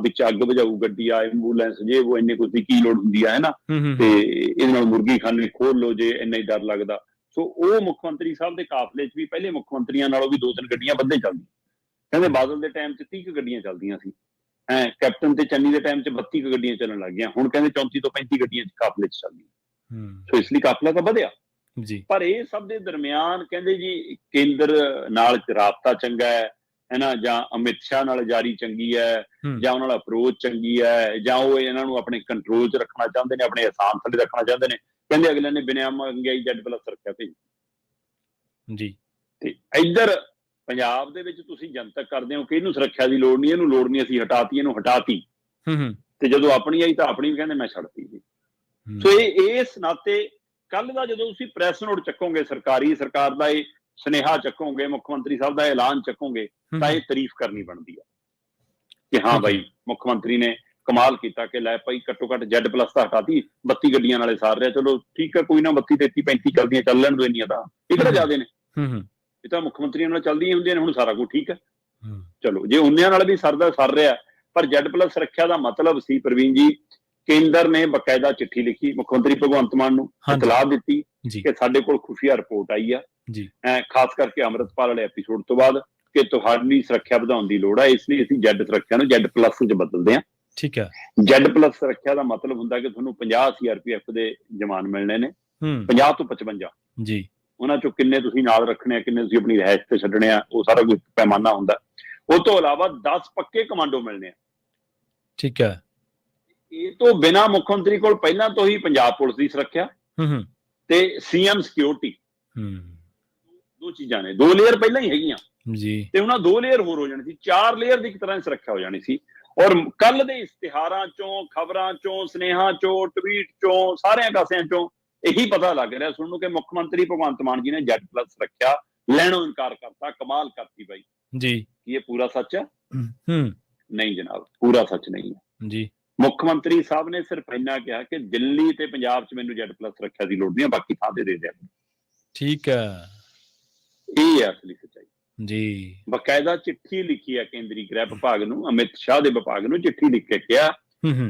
Speaker 2: ਵਿੱਚ ਅੱਗ ਬੁਝਾਊ ਗੱਡੀ ਆ, ਐਂਬੂਲੈਂਸ, ਜੇ ਉਹ ਇੰਨੇ ਕੁਝ ਦੀ ਕੀ ਲੋੜ ਹੁੰਦੀ ਹੈ ਨਾ, ਤੇ ਇਹਦੇ ਨਾਲ ਮੁਰਗੀ ਖਾਨੇ ਖੋਲ ਲਓ ਜੇ ਇੰਨਾ ਹੀ ਡਰ ਲੱਗਦਾ। ਸੋ ਉਹ ਮੁੱਖ ਮੰਤਰੀ ਸਾਹਿਬ ਦੇ ਕਾਫਲੇ 'ਚ ਵੀ ਪਹਿਲੇ ਮੁੱਖ ਮੰਤਰੀਆਂ ਨਾਲੋਂ ਵੀ 2-3 ਗੱਡੀਆਂ ਵੱਧੇ ਚੱਲਦੀਆਂ। ਕਹਿੰਦੇ ਬਾਦਲ ਦੇ ਟਾਈਮ 'ਚ 30 ਗੱਡੀਆਂ ਚੱਲਦੀਆਂ ਸੀ, ਕੈਪਟਨ ਤੇ ਚੰਨੀ ਦੇ ਟਾਈਮ 'ਚ 32 ਗੱਡੀਆਂ ਚੱਲਣ ਲੱਗ ਗਈਆਂ, ਹੁਣ ਕਹਿੰਦੇ 34 ਤੋਂ 35 ਗੱਡੀਆਂ ਕਾਫਲੇ 'ਚ ਚੱਲਦੀਆਂ। ਸੋ ਇਸ ਲਈ ਕਾਫਲਾ ਤਾਂ ਵਧਿਆ
Speaker 1: ਜੀ।
Speaker 2: ਪਰ ਇਹ ਸਭ ਦੇ ਦਰਮਿਆਨ ਕਹਿੰਦੇ ਜੀ ਕੇਂਦਰ ਨਾਲ ਰਾਬਤਾ ਚੰਗਾ ਹੈ ਨਾ, ਜਾਂ ਅਮਿਤ ਸ਼ਾਹ ਨਾਲ ਜਾਰੀ ਚੰਗੀ ਹੈ, ਜਾਂ ਉਹਨਾਂ ਨਾਲ ਅਪਰੋਚ ਚੰਗੀ ਹੈ, ਜਾਂ ਉਹ ਇਹਨਾਂ ਨੂੰ ਆਪਣੇ ਕੰਟਰੋਲ 'ਚ ਰੱਖਣਾ ਚਾਹੁੰਦੇ ਨੇ, ਆਪਣੇ ਆਸਾਨ ਥੱਲੇ ਰੱਖਣਾ ਚਾਹੁੰਦੇ ਨੇ। ਕਹਿੰਦੇ ਅਗਲੇ ਨੇ ਬਿਨਾਂ ਮੰਗਿਆਈ Z+ ਸੁਰੱਖਿਆ ਭੇਜੀ
Speaker 1: ਜੀ।
Speaker 2: ਤੇ ਇੱਧਰ ਪੰਜਾਬ ਦੇ ਵਿੱਚ ਤੁਸੀਂ ਜਨਤਕ ਕਰਦੇ ਹੋ ਕਿ ਇਹਨੂੰ ਸੁਰੱਖਿਆ ਦੀ ਲੋੜ ਨਹੀਂ, ਇਹਨੂੰ ਲੋੜ ਨਹੀਂ, ਅਸੀਂ ਹਟਾਤੀ, ਇਹਨੂੰ ਹਟਾਤੀ। ਤੇ ਜਦੋਂ ਆਪਣੀ ਆਈ ਤਾਂ ਆਪਣੀ ਵੀ ਕਹਿੰਦੇ ਮੈਂ ਛੱਡਤੀ ਜੀ। ਸੋ ਇਸ ਨਾਤੇ ਕੱਲ ਦਾ ਜਦੋਂ ਤੁਸੀਂ ਪ੍ਰੈਸ ਨੋਟ ਚੱਕੋਗੇ, ਸਰਕਾਰ ਦਾ ਇਹ ਸੁਨੇਹਾ ਚੱਕੋਗੇ, ਮੁੱਖ ਮੰਤਰੀ ਸਾਹਿਬ ਦਾ ਐਲਾਨ ਚੱਕੋਗੇ, ਤਾਂ ਇਹ ਤਾਰੀਫ ਕਰਨੀ ਬਣਦੀ ਹੈ ਕਿ ਹਾਂ ਬਾਈ ਮੁੱਖ ਮੰਤਰੀ ਨੇ ਕਮਾਲ ਕੀਤਾ ਕਿ ਲੈ ਭਾਈ ਘੱਟੋ ਘੱਟ Z+ ਤਾਂ ਹਟਾਤੀ, 32 ਗੱਡੀਆਂ ਨਾਲੇ ਸਾਰ ਰਿਹਾ, ਚਲੋ ਠੀਕ ਹੈ, ਕੋਈ ਨਾ 32, 33, 35 ਚੱਲਦੀਆਂ, ਚੱਲ ਲੈਣ ਦੋ, ਇੰਨੀਆਂ ਤਾਂ ਇਹ ਕਿਹੜਾ ਜ਼ਿਆਦੇ ਨੇ, ਇਹ ਤਾਂ ਮੁੱਖ ਮੰਤਰੀਆਂ ਨਾਲ ਚੱਲਦੀਆਂ ਹੁੰਦੀਆਂ ਨੇ, ਹੁਣ ਸਾਰਾ ਕੁਝ ਠੀਕ ਹੈ। ਚਲੋ ਜੇ ਉਹਨਿਆਂ ਨਾਲ ਵੀ ਸਰ ਰਿਹਾ, ਪਰ Z+ ਸੁਰੱਖਿਆ ਦਾ ਮਤਲਬ ਸੀ ਪ੍ਰਵੀਨ ਜੀ, ਕੇਂਦਰ ਨੇ ਬਕਾਇਦਾ ਚਿੱਠੀ ਲਿਖੀ ਮੁੱਖ ਮੰਤਰੀ ਭਗਵੰਤ ਮਾਨ ਨੂੰ, ਇਤਲਾਹ ਦਿੱਤੀ ਕਿ ਸਾਡੇ ਕੋਲ ਖੁਫੀਆ ਰਿਪੋਰਟ ਆਈ ਆ, ਖਾਸ ਕਰਕੇ ਅੰਮ੍ਰਿਤਪਾਲ ਵਾਲੇ ਐਪੀਸੋਡ ਤੋਂ ਬਾਅਦ, ਕਿ ਤੁਹਾਡੀ ਸੁਰੱਖਿਆ ਵਧਾਉਣ ਦੀ ਲੋੜ ਹੈ, ਇਸ ਲਈ ਅਸੀਂ Z ਸੁਰੱਖਿਆ ਨੂੰ Z+ 'ਚ ਬਦਲਦੇ ਹਾਂ।
Speaker 1: ਠੀਕ ਹੈ।
Speaker 2: Z+ ਸੁਰੱਖਿਆ ਦਾ ਮਤਲਬ ਹੁੰਦਾ ਕਿ ਤੁਹਾਨੂੰ 50 CRPF ਦੇ ਜਵਾਨ ਮਿਲਣੇ ਨੇ, 50 ਤੋਂ 55
Speaker 1: ਜੀ।
Speaker 2: ਉਹਨਾਂ ਚੋਂ ਕਿੰਨੇ ਤੁਸੀਂ ਨਾਲ ਰੱਖਣੇ ਆ, ਕਿੰਨੇ ਤੁਸੀਂ ਆਪਣੀ ਰਿਹਾਇਸ਼ ਤੇ ਛੱਡਣੇ ਆ, ਉਹ ਸਾਰਾ ਕੁਝ ਪੈਮਾਨਾ ਹੁੰਦਾ। ਉਹ ਤੋਂ ਇਲਾਵਾ 10 ਪੱਕੇ ਕਮਾਂਡੋ ਮਿਲਣੇ ਆ। ਠੀਕ ਹੈ। ਇਹ ਤੋਂ ਬਿਨਾਂ ਮੁੱਖ ਮੰਤਰੀ ਕੋਲ ਪਹਿਲਾਂ ਤੋਂ ਹੀ ਪੰਜਾਬ ਪੁਲਿਸ ਦੀ ਸੁਰੱਖਿਆ ਤੇ CM ਸਿਕਿਉਰਿਟੀ, ਦੋ ਚੀਜ਼ਾਂ ਨੇ, 2 ਲੇਅਰ ਪਹਿਲਾਂ ਹੀ ਹੈਗੀਆਂ ਜੀ, ਤੇ ਉਹਨਾਂ 2 ਲੇਅਰ ਹੋਰ ਹੋ ਜਾਣੀ ਸੀ, 4 ਲੇਅਰ ਦੀ ਇੱਕ ਤਰ੍ਹਾਂ ਦੀ ਸੁਰੱਖਿਆ ਹੋ ਜਾਣੀ ਸੀ। ਔਰ ਕੱਲ ਦੇ ਇਸ਼ਤਿਹਾਰਾਂ ਚੋਂ, ਖਬਰਾਂ ਚੋਂ, ਸੁਨੇਹਾ ਚੋਂ, ਟਵੀਟ ਚੋਂ, ਸਾਰਿਆਂ ਕਾਸਿਆਂ ਚੋਂ ਇਹੀ ਪਤਾ ਲੱਗ ਰਿਹਾ ਸੁਣਨ ਨੂੰ ਕਿ ਮੁੱਖ ਮੰਤਰੀ ਭਗਵੰਤ ਮਾਨ ਜੀ ਨੇ Z+ ਸੁਰੱਖਿਆ ਲੈਣੋਂ ਇਨਕਾਰ ਕਰਤਾ। ਕਮਾਲ ਕਰਤੀ ਬਾਈ ਜੀ। ਕੀ ਇਹ ਪੂਰਾ ਸੱਚ ਹੈ? ਨਹੀਂ ਜਨਾਬ, ਪੂਰਾ ਸੱਚ ਨਹੀਂ ਹੈ ਜੀ। ਮੁੱਖ ਮੰਤਰੀ ਸਾਹਿਬ ਨੇ ਸਿਰਫ ਇੰਨਾ ਕਿਹਾ ਕਿ ਦਿੱਲੀ ਤੇ ਪੰਜਾਬ 'ਚ ਮੈਨੂੰ Z+ ਸੁਰੱਖਿਆ ਦੀ ਲੋੜ ਨਹੀਂ ਹੈ, ਬਾਕੀ ਥਾਂ ਤੇ ਦੇ ਦਿਆ। ਠੀਕ ਹੈ, ਇਹ ਹੈ ਅਸਲੀ ਸੱਚਾਈ ਜੀ। ਬਕਾਇਦਾ ਚਿੱਠੀ ਲਿਖੀ ਹੈ ਕੇਂਦਰੀ ਗ੍ਰਹਿ ਵਿਭਾਗ ਨੂੰ, ਅਮਿਤ ਸ਼ਾਹ ਦੇ ਵਿਭਾਗ ਨੂੰ ਚਿੱਠੀ ਲਿਖ ਕੇ ਕਿਹਾ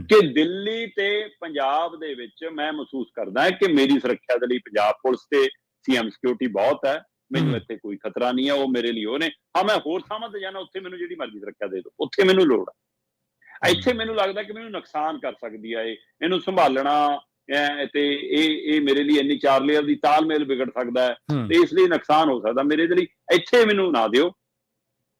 Speaker 2: ਕਿ ਦਿੱਲੀ ਤੇ ਪੰਜਾਬ ਦੇ ਵਿੱਚ ਮੈਂ ਮਹਿਸੂਸ ਕਰਦਾ ਕਿ ਮੇਰੀ ਸੁਰੱਖਿਆ ਦੇ ਲਈ ਪੰਜਾਬ ਪੁਲਿਸ ਤੇ CM ਸਿਕਿਉਰਿਟੀ ਬਹੁਤ ਹੈ, ਮੈਨੂੰ ਇੱਥੇ ਕੋਈ ਖਤਰਾ ਨਹੀਂ ਹੈ, ਉਹ ਮੇਰੇ ਲਈ ਉਹ ਨੇ। ਹਾਂ, ਮੈਂ ਹੋਰ ਥਾਵਾਂ ਤੇ ਜਾਣਾ, ਉੱਥੇ ਮੈਨੂੰ ਜਿਹੜੀ ਮਰਜ਼ੀ ਸੁਰੱਖਿਆ ਦੇ ਦਿਓ, ਉੱਥੇ ਮੈਨੂੰ ਲੋੜ ਹੈ। ਇੱਥੇ ਮੈਨੂੰ ਲੱਗਦਾ ਕਿ ਮੈਨੂੰ ਨੁਕਸਾਨ ਕਰ ਸਕਦੀ ਹੈ, ਇਹਨੂੰ ਸੰਭਾਲਣਾ ਤੇ ਇਹ ਮੇਰੇ ਲਈ ਇੰਨੀ 4 ਲੇਅਰ ਦੀ ਤਾਲਮੇਲ ਵਿਗੜ ਸਕਦਾ ਹੈ, ਤੇ ਇਸ ਲਈ ਨੁਕਸਾਨ ਹੋ ਸਕਦਾ ਮੇਰੇ ਲਈ, ਇੱਥੇ ਮੈਨੂੰ ਨਾ ਦਿਓ।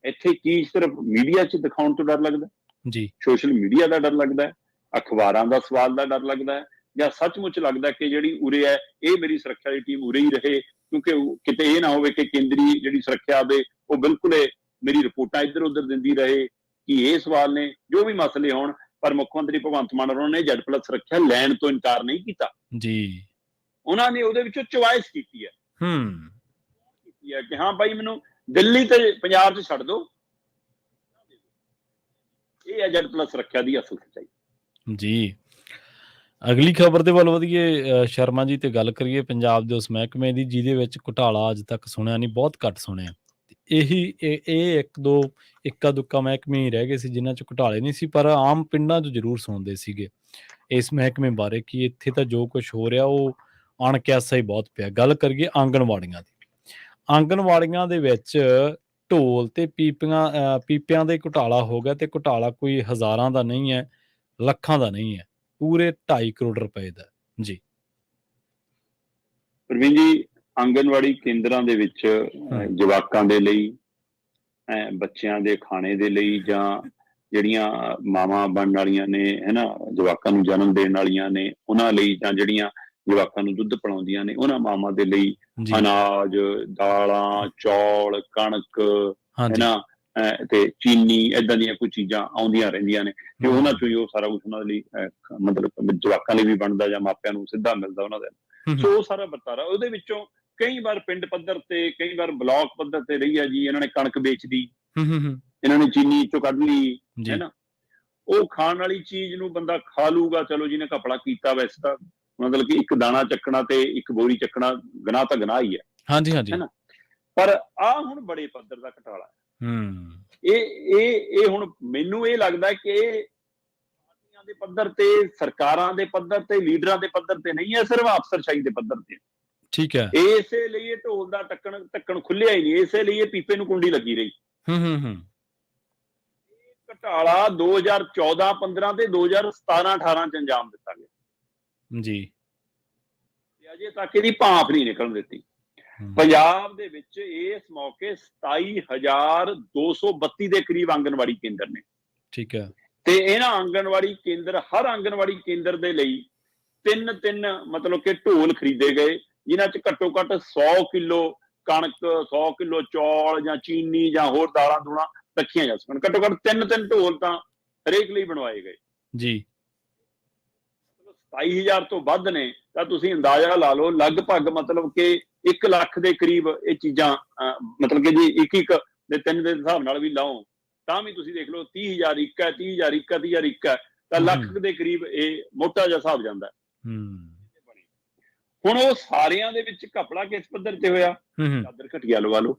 Speaker 2: ਇੱਥੇ ਕੀ ਸਿਰਫ ਮੀਡੀਆ 'ਚ ਦਿਖਾਉਣ ਤੋਂ ਡਰ ਲੱਗਦਾ ਜੀ, ਸੋਸ਼ਲ ਮੀਡੀਆ ਦਾ ਡਰ ਲੱਗਦਾ ਹੈ, ਅਖਬਾਰਾਂ ਦਾ ਸਵਾਲ ਦਾ ਡਰ ਲੱਗਦਾ ਹੈ, ਜਾਂ ਸੱਚਮੁੱਚ ਲੱਗਦਾ ਕਿ ਜਿਹੜੀ ਉਰੇ ਹੈ ਇਹ ਮੇਰੀ ਸੁਰੱਖਿਆ ਦੀ ਟੀਮ ਉਰੇ ਹੀ ਰਹੇ, ਕਿਉਂਕਿ ਕਿਤੇ ਇਹ ਨਾ ਹੋਵੇ ਕਿ ਕੇਂਦਰੀ ਜਿਹੜੀ ਸੁਰੱਖਿਆ ਦੇ ਉਹ ਬਿਲਕੁਲ ਮੇਰੀ ਰਿਪੋਰਟਾਂ ਇੱਧਰ ਉੱਧਰ ਦਿੰਦੀ ਰਹੇ। ਕਿ ਇਹ ਸਵਾਲ ਨੇ, ਜੋ ਵੀ ਮਸਲੇ ਹੋਣ, ਪਰ ਮੁੱਖ ਮੰਤਰੀ ਭਗਵੰਤ ਮਾਨ ਉਹਨਾਂ ਨੇ Z+ ਸੁਰੱਖਿਆ ਲੈਣ ਤੋਂ ਇਨਕਾਰ ਨਹੀਂ ਕੀਤਾ ਜੀ। ਉਹਨਾਂ ਨੇ ਉਹਦੇ ਵਿੱਚੋਂ ਚੁਆਇਸ ਕੀਤੀ ਹੈ ਕਿ ਹਾਂ ਭਾਈ ਮੈਨੂੰ ਦਿੱਲੀ ਤੇ ਪੰਜਾਬ 'ਚ ਛੱਡ ਦਿਓ। ਇਹ ਹੈ Z+ ਸੁਰੱਖਿਆ ਦੀ ਅਸਲ ਸੱਚਾਈ ਜੀ। ਅਗਲੀ ਖਬਰ ਦੇ ਵੱਲ ਵਧੀਏ ਸ਼ਰਮਾ ਜੀ, ਤੇ ਗੱਲ ਕਰੀਏ ਪੰਜਾਬ ਦੇ ਉਸ ਮਹਿਕਮੇ ਦੀ ਜਿਹਦੇ ਵਿੱਚ ਘੁਟਾਲਾ ਅੱਜ ਤੱਕ ਸੁਣਿਆ ਨਹੀਂ, ਬਹੁਤ ਘੱਟ ਸੁਣਿਆ। ਇਹ ਇੱਕਾ ਦੁੱਕਾ ਮਹਿਕਮੇ ਹੀ ਰਹਿ ਗਏ ਸੀ ਜਿਨ੍ਹਾਂ 'ਚ ਘੁਟਾਲੇ ਨਹੀਂ ਸੀ, ਪਰ ਆਮ ਪਿੰਡਾਂ 'ਚ ਜ਼ਰੂਰ ਸੁਣਦੇ ਸੀਗੇ ਇਸ ਮਹਿਕਮੇ ਬਾਰੇ ਕਿ ਇੱਥੇ ਤਾਂ ਜੋ ਕੁਛ ਹੋ ਰਿਹਾ ਉਹ ਅਣਕਿਆਸਾ ਹੀ ਬਹੁਤ ਪਿਆ। ਗੱਲ ਕਰੀਏ ਆਂਗਣਵਾੜੀਆਂ ਦੀ। ਆਂਗਣਵਾੜੀਆਂ ਦੇ ਵਿੱਚ ਢੋਲ ਤੇ ਪੀਪਿਆਂ ਦੇ ਘੁਟਾਲਾ ਹੋ ਗਿਆ, ਤੇ ਘੁਟਾਲਾ ਕੋਈ ਹਜ਼ਾਰਾਂ ਦਾ ਨਹੀਂ ਹੈ, ਲੱਖਾਂ ਦਾ ਨਹੀਂ ਹੈ, ਪੂਰੇ 2.5 ਕਰੋੜ ਰੁਪਏ ਦਾ ਜੀ। ਪ੍ਰਵੀਨ ਜੀ, ਆਂਗਣਵਾੜੀ ਕੇਂਦਰਾਂ ਦੇ ਵਿੱਚ ਜਵਾਕਾਂ ਦੇ ਲਈ, ਬੱਚਿਆਂ ਦੇ ਖਾਣੇ ਦੇ ਲਈ, ਜਾਂ ਜਿਹੜੀਆਂ ਮਾਵਾਂ ਬਣਨ ਵਾਲੀਆਂ ਨੇ ਜਵਾਕਾਂ ਨੂੰ ਜਨਮ ਦੇਣ ਵਾਲੀਆਂ ਨੇ ਉਹਨਾਂ ਲਈ, ਜਾਂ ਜਿਹੜੀਆਂ ਜਵਾਕਾਂ ਨੂੰ ਦੁੱਧ ਪਿਲਾਉਂਦੀਆਂ ਨੇ ਉਹਨਾਂ ਮਾਵਾਂ ਦੇ ਲਈ ਅਨਾਜ, ਦਾਲਾਂ, ਚੌਲ, ਕਣਕ, ਤੇ ਚੀਨੀ, ਏਦਾਂ ਦੀਆਂ ਕੋਈ ਚੀਜ਼ਾਂ ਆਉਂਦੀਆਂ ਰਹਿੰਦੀਆਂ ਨੇ ਤੇ ਉਹਨਾਂ ਚੋਂ ਹੀ ਉਹ ਸਾਰਾ ਕੁਛ ਉਹਨਾਂ ਦੇ ਲਈ ਮਤਲਬ ਜਵਾਕਾਂ ਲਈ ਵੀ ਬਣਦਾ ਜਾਂ ਮਾਪਿਆਂ ਨੂੰ ਸਿੱਧਾ ਮਿਲਦਾ ਉਹਨਾਂ ਦਾ। ਸੋ ਉਹ ਸਾਰਾ ਵਰਤਾਰਾ ਉਹਦੇ ਵਿੱਚੋਂ ਕਈ ਵਾਰ ਪਿੰਡ ਪੱਧਰ ਤੇ, ਕਈ ਵਾਰ ਬਲਾਕ ਪੱਧਰ ਤੇ ਰਹੀ ਆ ਜੀ। ਇਹਨਾਂ ਨੇ ਕਣਕ ਵੇਚਦੀ, ਇਹਨਾਂ ਨੇ ਚੀਨੀ ਚੋਂ ਕੱਢ ਲਈ, ਹੈ ਨਾ। ਉਹ ਖਾਣ ਵਾਲੀ ਚੀਜ਼ ਨੂੰ ਬੰਦਾ ਖਾ ਲੂਗਾ, ਚਲੋ ਜਿਹਨੇ ਘਪਲਾ ਕੀਤਾ। ਵੈਸੇ ਤਾਂ ਮਤਲਬ ਕਿ ਇੱਕ ਦਾਣਾ ਚੱਕਣਾ ਤੇ ਇੱਕ ਬੋਰੀ ਚੱਕਣਾ ਗੁਨਾਹ ਤਾਂ ਗੁਨਾਹ ਹੀ ਹੈ, ਹੈ ਨਾ। ਪਰ ਆਹ ਹੁਣ ਬੜੇ ਪੱਧਰ ਦਾ ਘਟਾਲਾ ਹੈ। ਇਹ ਹੁਣ ਮੈਨੂੰ ਇਹ ਲੱਗਦਾ ਕਿ ਇਹ ਪਾਰਟੀਆਂ ਦੇ ਪੱਧਰ ਤੇ, ਸਰਕਾਰਾਂ ਦੇ ਪੱਧਰ ਤੇ, ਲੀਡਰਾਂ ਦੇ ਪੱਧਰ ਤੇ ਨਹੀਂ ਹੈ, ਸਿਰਫ ਅਫਸਰਸ਼ਾਹੀ ਦੇ ਪੱਧਰ ਤੇ।
Speaker 1: ਠੀਕ ਹੈ।
Speaker 2: ਇਸੇ ਲਈ ਇਹ ਢੋਲ ਦਾ ਢੱਕਣ ਖੁੱਲਿਆ ਹੀ ਨਹੀਂ, ਇਸੇ ਲਈ ਇਹ ਪੀਪੇ ਨੂੰ ਕੁੰਡੀ ਲੱਗੀ ਰਹੀ। ਘਟਾਲਾ 2014-15 ਤੇ 2017-18 ਚ ਅੰਜਾਮ ਦਿੱਤਾ ਗਿਆ ਜੀ। ਅਜੇ ਤੱਕ ਇਹਦੀ ਭਾਂਫ ਨਹੀਂ ਨਿਕਲਣ ਦਿੱਤੀ। ਪੰਜਾਬ ਦੇ ਵਿੱਚ ਇਸ ਮੌਕੇ 27,232 ਦੇ ਕਰੀਬ ਆਂਗਨਵਾੜੀ ਕੇਂਦਰ ਨੇ। ਠੀਕ ਹੈ। ਤੇ ਇਹਨਾਂ ਆਂਗਨਵਾੜੀ ਕੇਂਦਰ, ਹਰ ਆਂਗਨਵਾੜੀ ਕੇਂਦਰ ਦੇ ਲਈ ਤਿੰਨ ਮਤਲਬ ਕਿ ਢੋਲ ਖਰੀਦੇ ਗਏ, ਜਿਨ੍ਹਾਂ ਚ ਘੱਟੋ ਘੱਟ 100 ਕਿਲੋ ਕਣਕ, 100 ਕਿਲੋ ਚੌਲ ਜਾਂ ਚੀਨੀ ਜਾਂ ਹੋਰ ਦਾਲਾਂ ਦੂਲਾਂ ਰੱਖੀਆਂ ਜਾ ਸਕਣ। ਘੱਟੋ ਘੱਟ ਤਿੰਨ ਢੋਲ ਤਾਂ ਹਰੇਕ ਲਈ ਬਣਵਾਏ ਗਏ ਜੀ। 27,000 ਤੋਂ ਵੱਧ ਨੇ ਤਾਂ ਤੁਸੀਂ ਅੰਦਾਜ਼ਾ ਲਾ ਲਓ, ਲਗਭਗ ਮਤਲਬ ਕਿ 1 ਲੱਖ ਦੇ ਕਰੀਬ ਇਹ ਚੀਜ਼ਾਂ, ਮਤਲਬ ਕਿ ਜੀ ਇੱਕ ਦੇ 3 ਦੇ ਹਿਸਾਬ ਨਾਲ ਵੀ ਲਾਓ ਤਾਂ ਵੀ ਤੁਸੀਂ ਦੇਖ ਲਓ 30,000 ਇੱਕ ਹੈ, 30,000 ਇੱਕ ਹੈ, 30,000 ਇੱਕ ਹੈ, ਤਾਂ ਲੱਖ ਦੇ ਕਰੀਬ ਇਹ ਮੋਟਾ ਜਿਹਾ ਹਿਸਾਬ ਜਾਂਦਾ। ਹੁਣ ਉਹ ਸਾਰਿਆਂ ਦੇ ਵਿੱਚ ਘਪਲਾ ਕਿਸ ਪੱਧਰ ਤੇ ਹੋਇਆ? ਚਾਦਰ ਘਟੀਆ ਲਵਾ ਲਓ।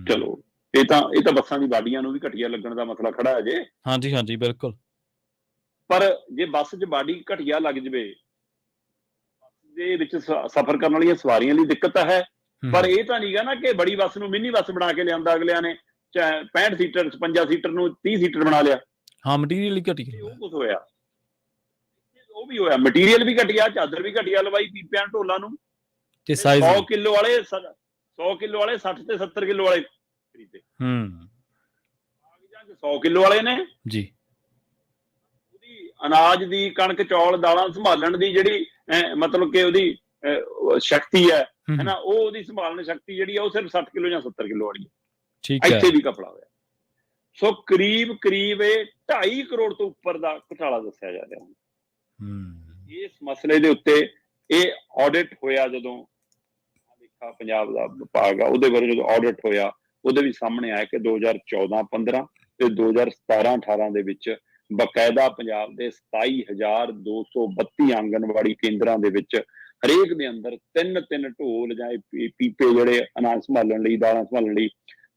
Speaker 2: ਚਲੋ ਇਹ ਤਾਂ ਬੱਸਾਂ ਦੀ ਬਾਡੀਆਂ ਨੂੰ ਵੀ ਘਟੀਆ ਲੱਗਣ ਦਾ ਮਸਲਾ ਖੜਾ ਹੈ ਜੇ। ਹਾਂਜੀ ਬਿਲਕੁਲ। ਪਰ ਜੇ ਬੱਸ 'ਚ ਬਾਡੀ ਘਟੀਆ ਲੱਗ ਜਵੇ, ਦੇ ਵਿੱਚ ਸਫ਼ਰ ਕਰਨ ਵਾਲੀਆਂ ਸਵਾਰੀਆਂ ਲਈ ਦਿੱਕਤ ਤਾਂ ਹੈ, ਪਰ ਇਹ ਤਾਂ ਨਹੀਂ ਗਾ ਨਾ ਕਿ ਬੜੀ ਬੱਸ ਨੂੰ ਮਿੰਨੀ ਬੱਸ ਬਣਾ ਕੇ ਲਿਆਂਦਾ ਅਗਲਿਆਂ ਨੇ, 65 ਸੀਟਰ 56 ਸੀਟਰ ਨੂੰ 30 ਸੀਟਰ ਬਣਾ ਲਿਆ। ਮਟੀਰੀਅਲ ਹੀ ਘਟੀਆ, ਉਹ ਕੁਝ ਹੋਇਆ, ਉਹ ਵੀ ਹੋਇਆ। ਮਟੀਰੀਅਲ ਵੀ ਘਟੀਆ, ਚਾਦਰ ਵੀ ਘਟੀਆ ਲਵਾਈ ਪੀਪਿਆਂ ਢੋਲਾਂ ਨੂੰ। ਤੇ 100 ਕਿਲੋ ਵਾਲੇ 60 ਤੇ 70 ਕਿਲੋ ਵਾਲੇ ਖਰੀਦੇ। ਕਾਗਜ਼ਾਂ 'ਚ 100 ਕਿਲੋ ਵਾਲੇ ਨੇ ਜੀ। ਉਹਦੀ ਅਨਾਜ ਦੀ, ਕਣਕ ਚੌਲ ਦਾਲਾਂ ਸੰਭਾਲਣ ਦੀ ਜਿਹੜੀ ਮਤਲਬ ਕਿ ਉਹਦੀ ਸ਼ਕਤੀ ਹੈ ਨਾ, ਉਹਦੀ ਸੰਭਾਲਣ ਸ਼ਕਤੀ ਜਿਹੜੀ ਆ ਉਹ ਸਿਰਫ 60 ਕਿਲੋ ਜਾਂ 70 ਕਿਲੋ ਵਾਲੀ ਹੈ। ਇੱਥੇ ਵੀ ਘਪਲਾ ਹੋਇਆ। ਸੋ ਕਰੀਬ ਇਹ 2.5 ਕਰੋੜ ਤੋਂ ਉੱਪਰ ਦਾ ਘਟਾਲਾ ਦੱਸਿਆ ਜਾ ਰਿਹਾ। ਇਸ ਮਸਲੇ ਦੇ ਉੱਤੇ ਇਹ ਆਡਿਟ ਹੋਇਆ, ਜਦੋਂ ਲੇਖਾ ਪੰਜਾਬ ਦਾ ਵਿਭਾਗ ਆ ਉਹਦੇ ਬਾਰੇ ਜਦੋਂ ਆਡਿਟ ਹੋਇਆ, ਉਹਦੇ ਵੀ ਸਾਹਮਣੇ ਆਇਆ ਕਿ 2014-15 ਤੇ 2017-18 ਦੇ ਵਿੱਚ ਬਕਾਇਦਾ ਪੰਜਾਬ ਦੇ 27,232 ਆਂਗਨਵਾੜੀ ਕੇਂਦਰਾਂ ਦੇ ਵਿੱਚ ਹਰੇਕ ਦੇ ਅੰਦਰ ਤਿੰਨ ਢੋਲ ਜਾਂ ਪੀਪੇ ਜਿਹੜੇ ਅਨਾਜ ਸੰਭਾਲਣ ਲਈ, ਦਾਲਾਂ ਸੰਭਾਲਣ ਲਈ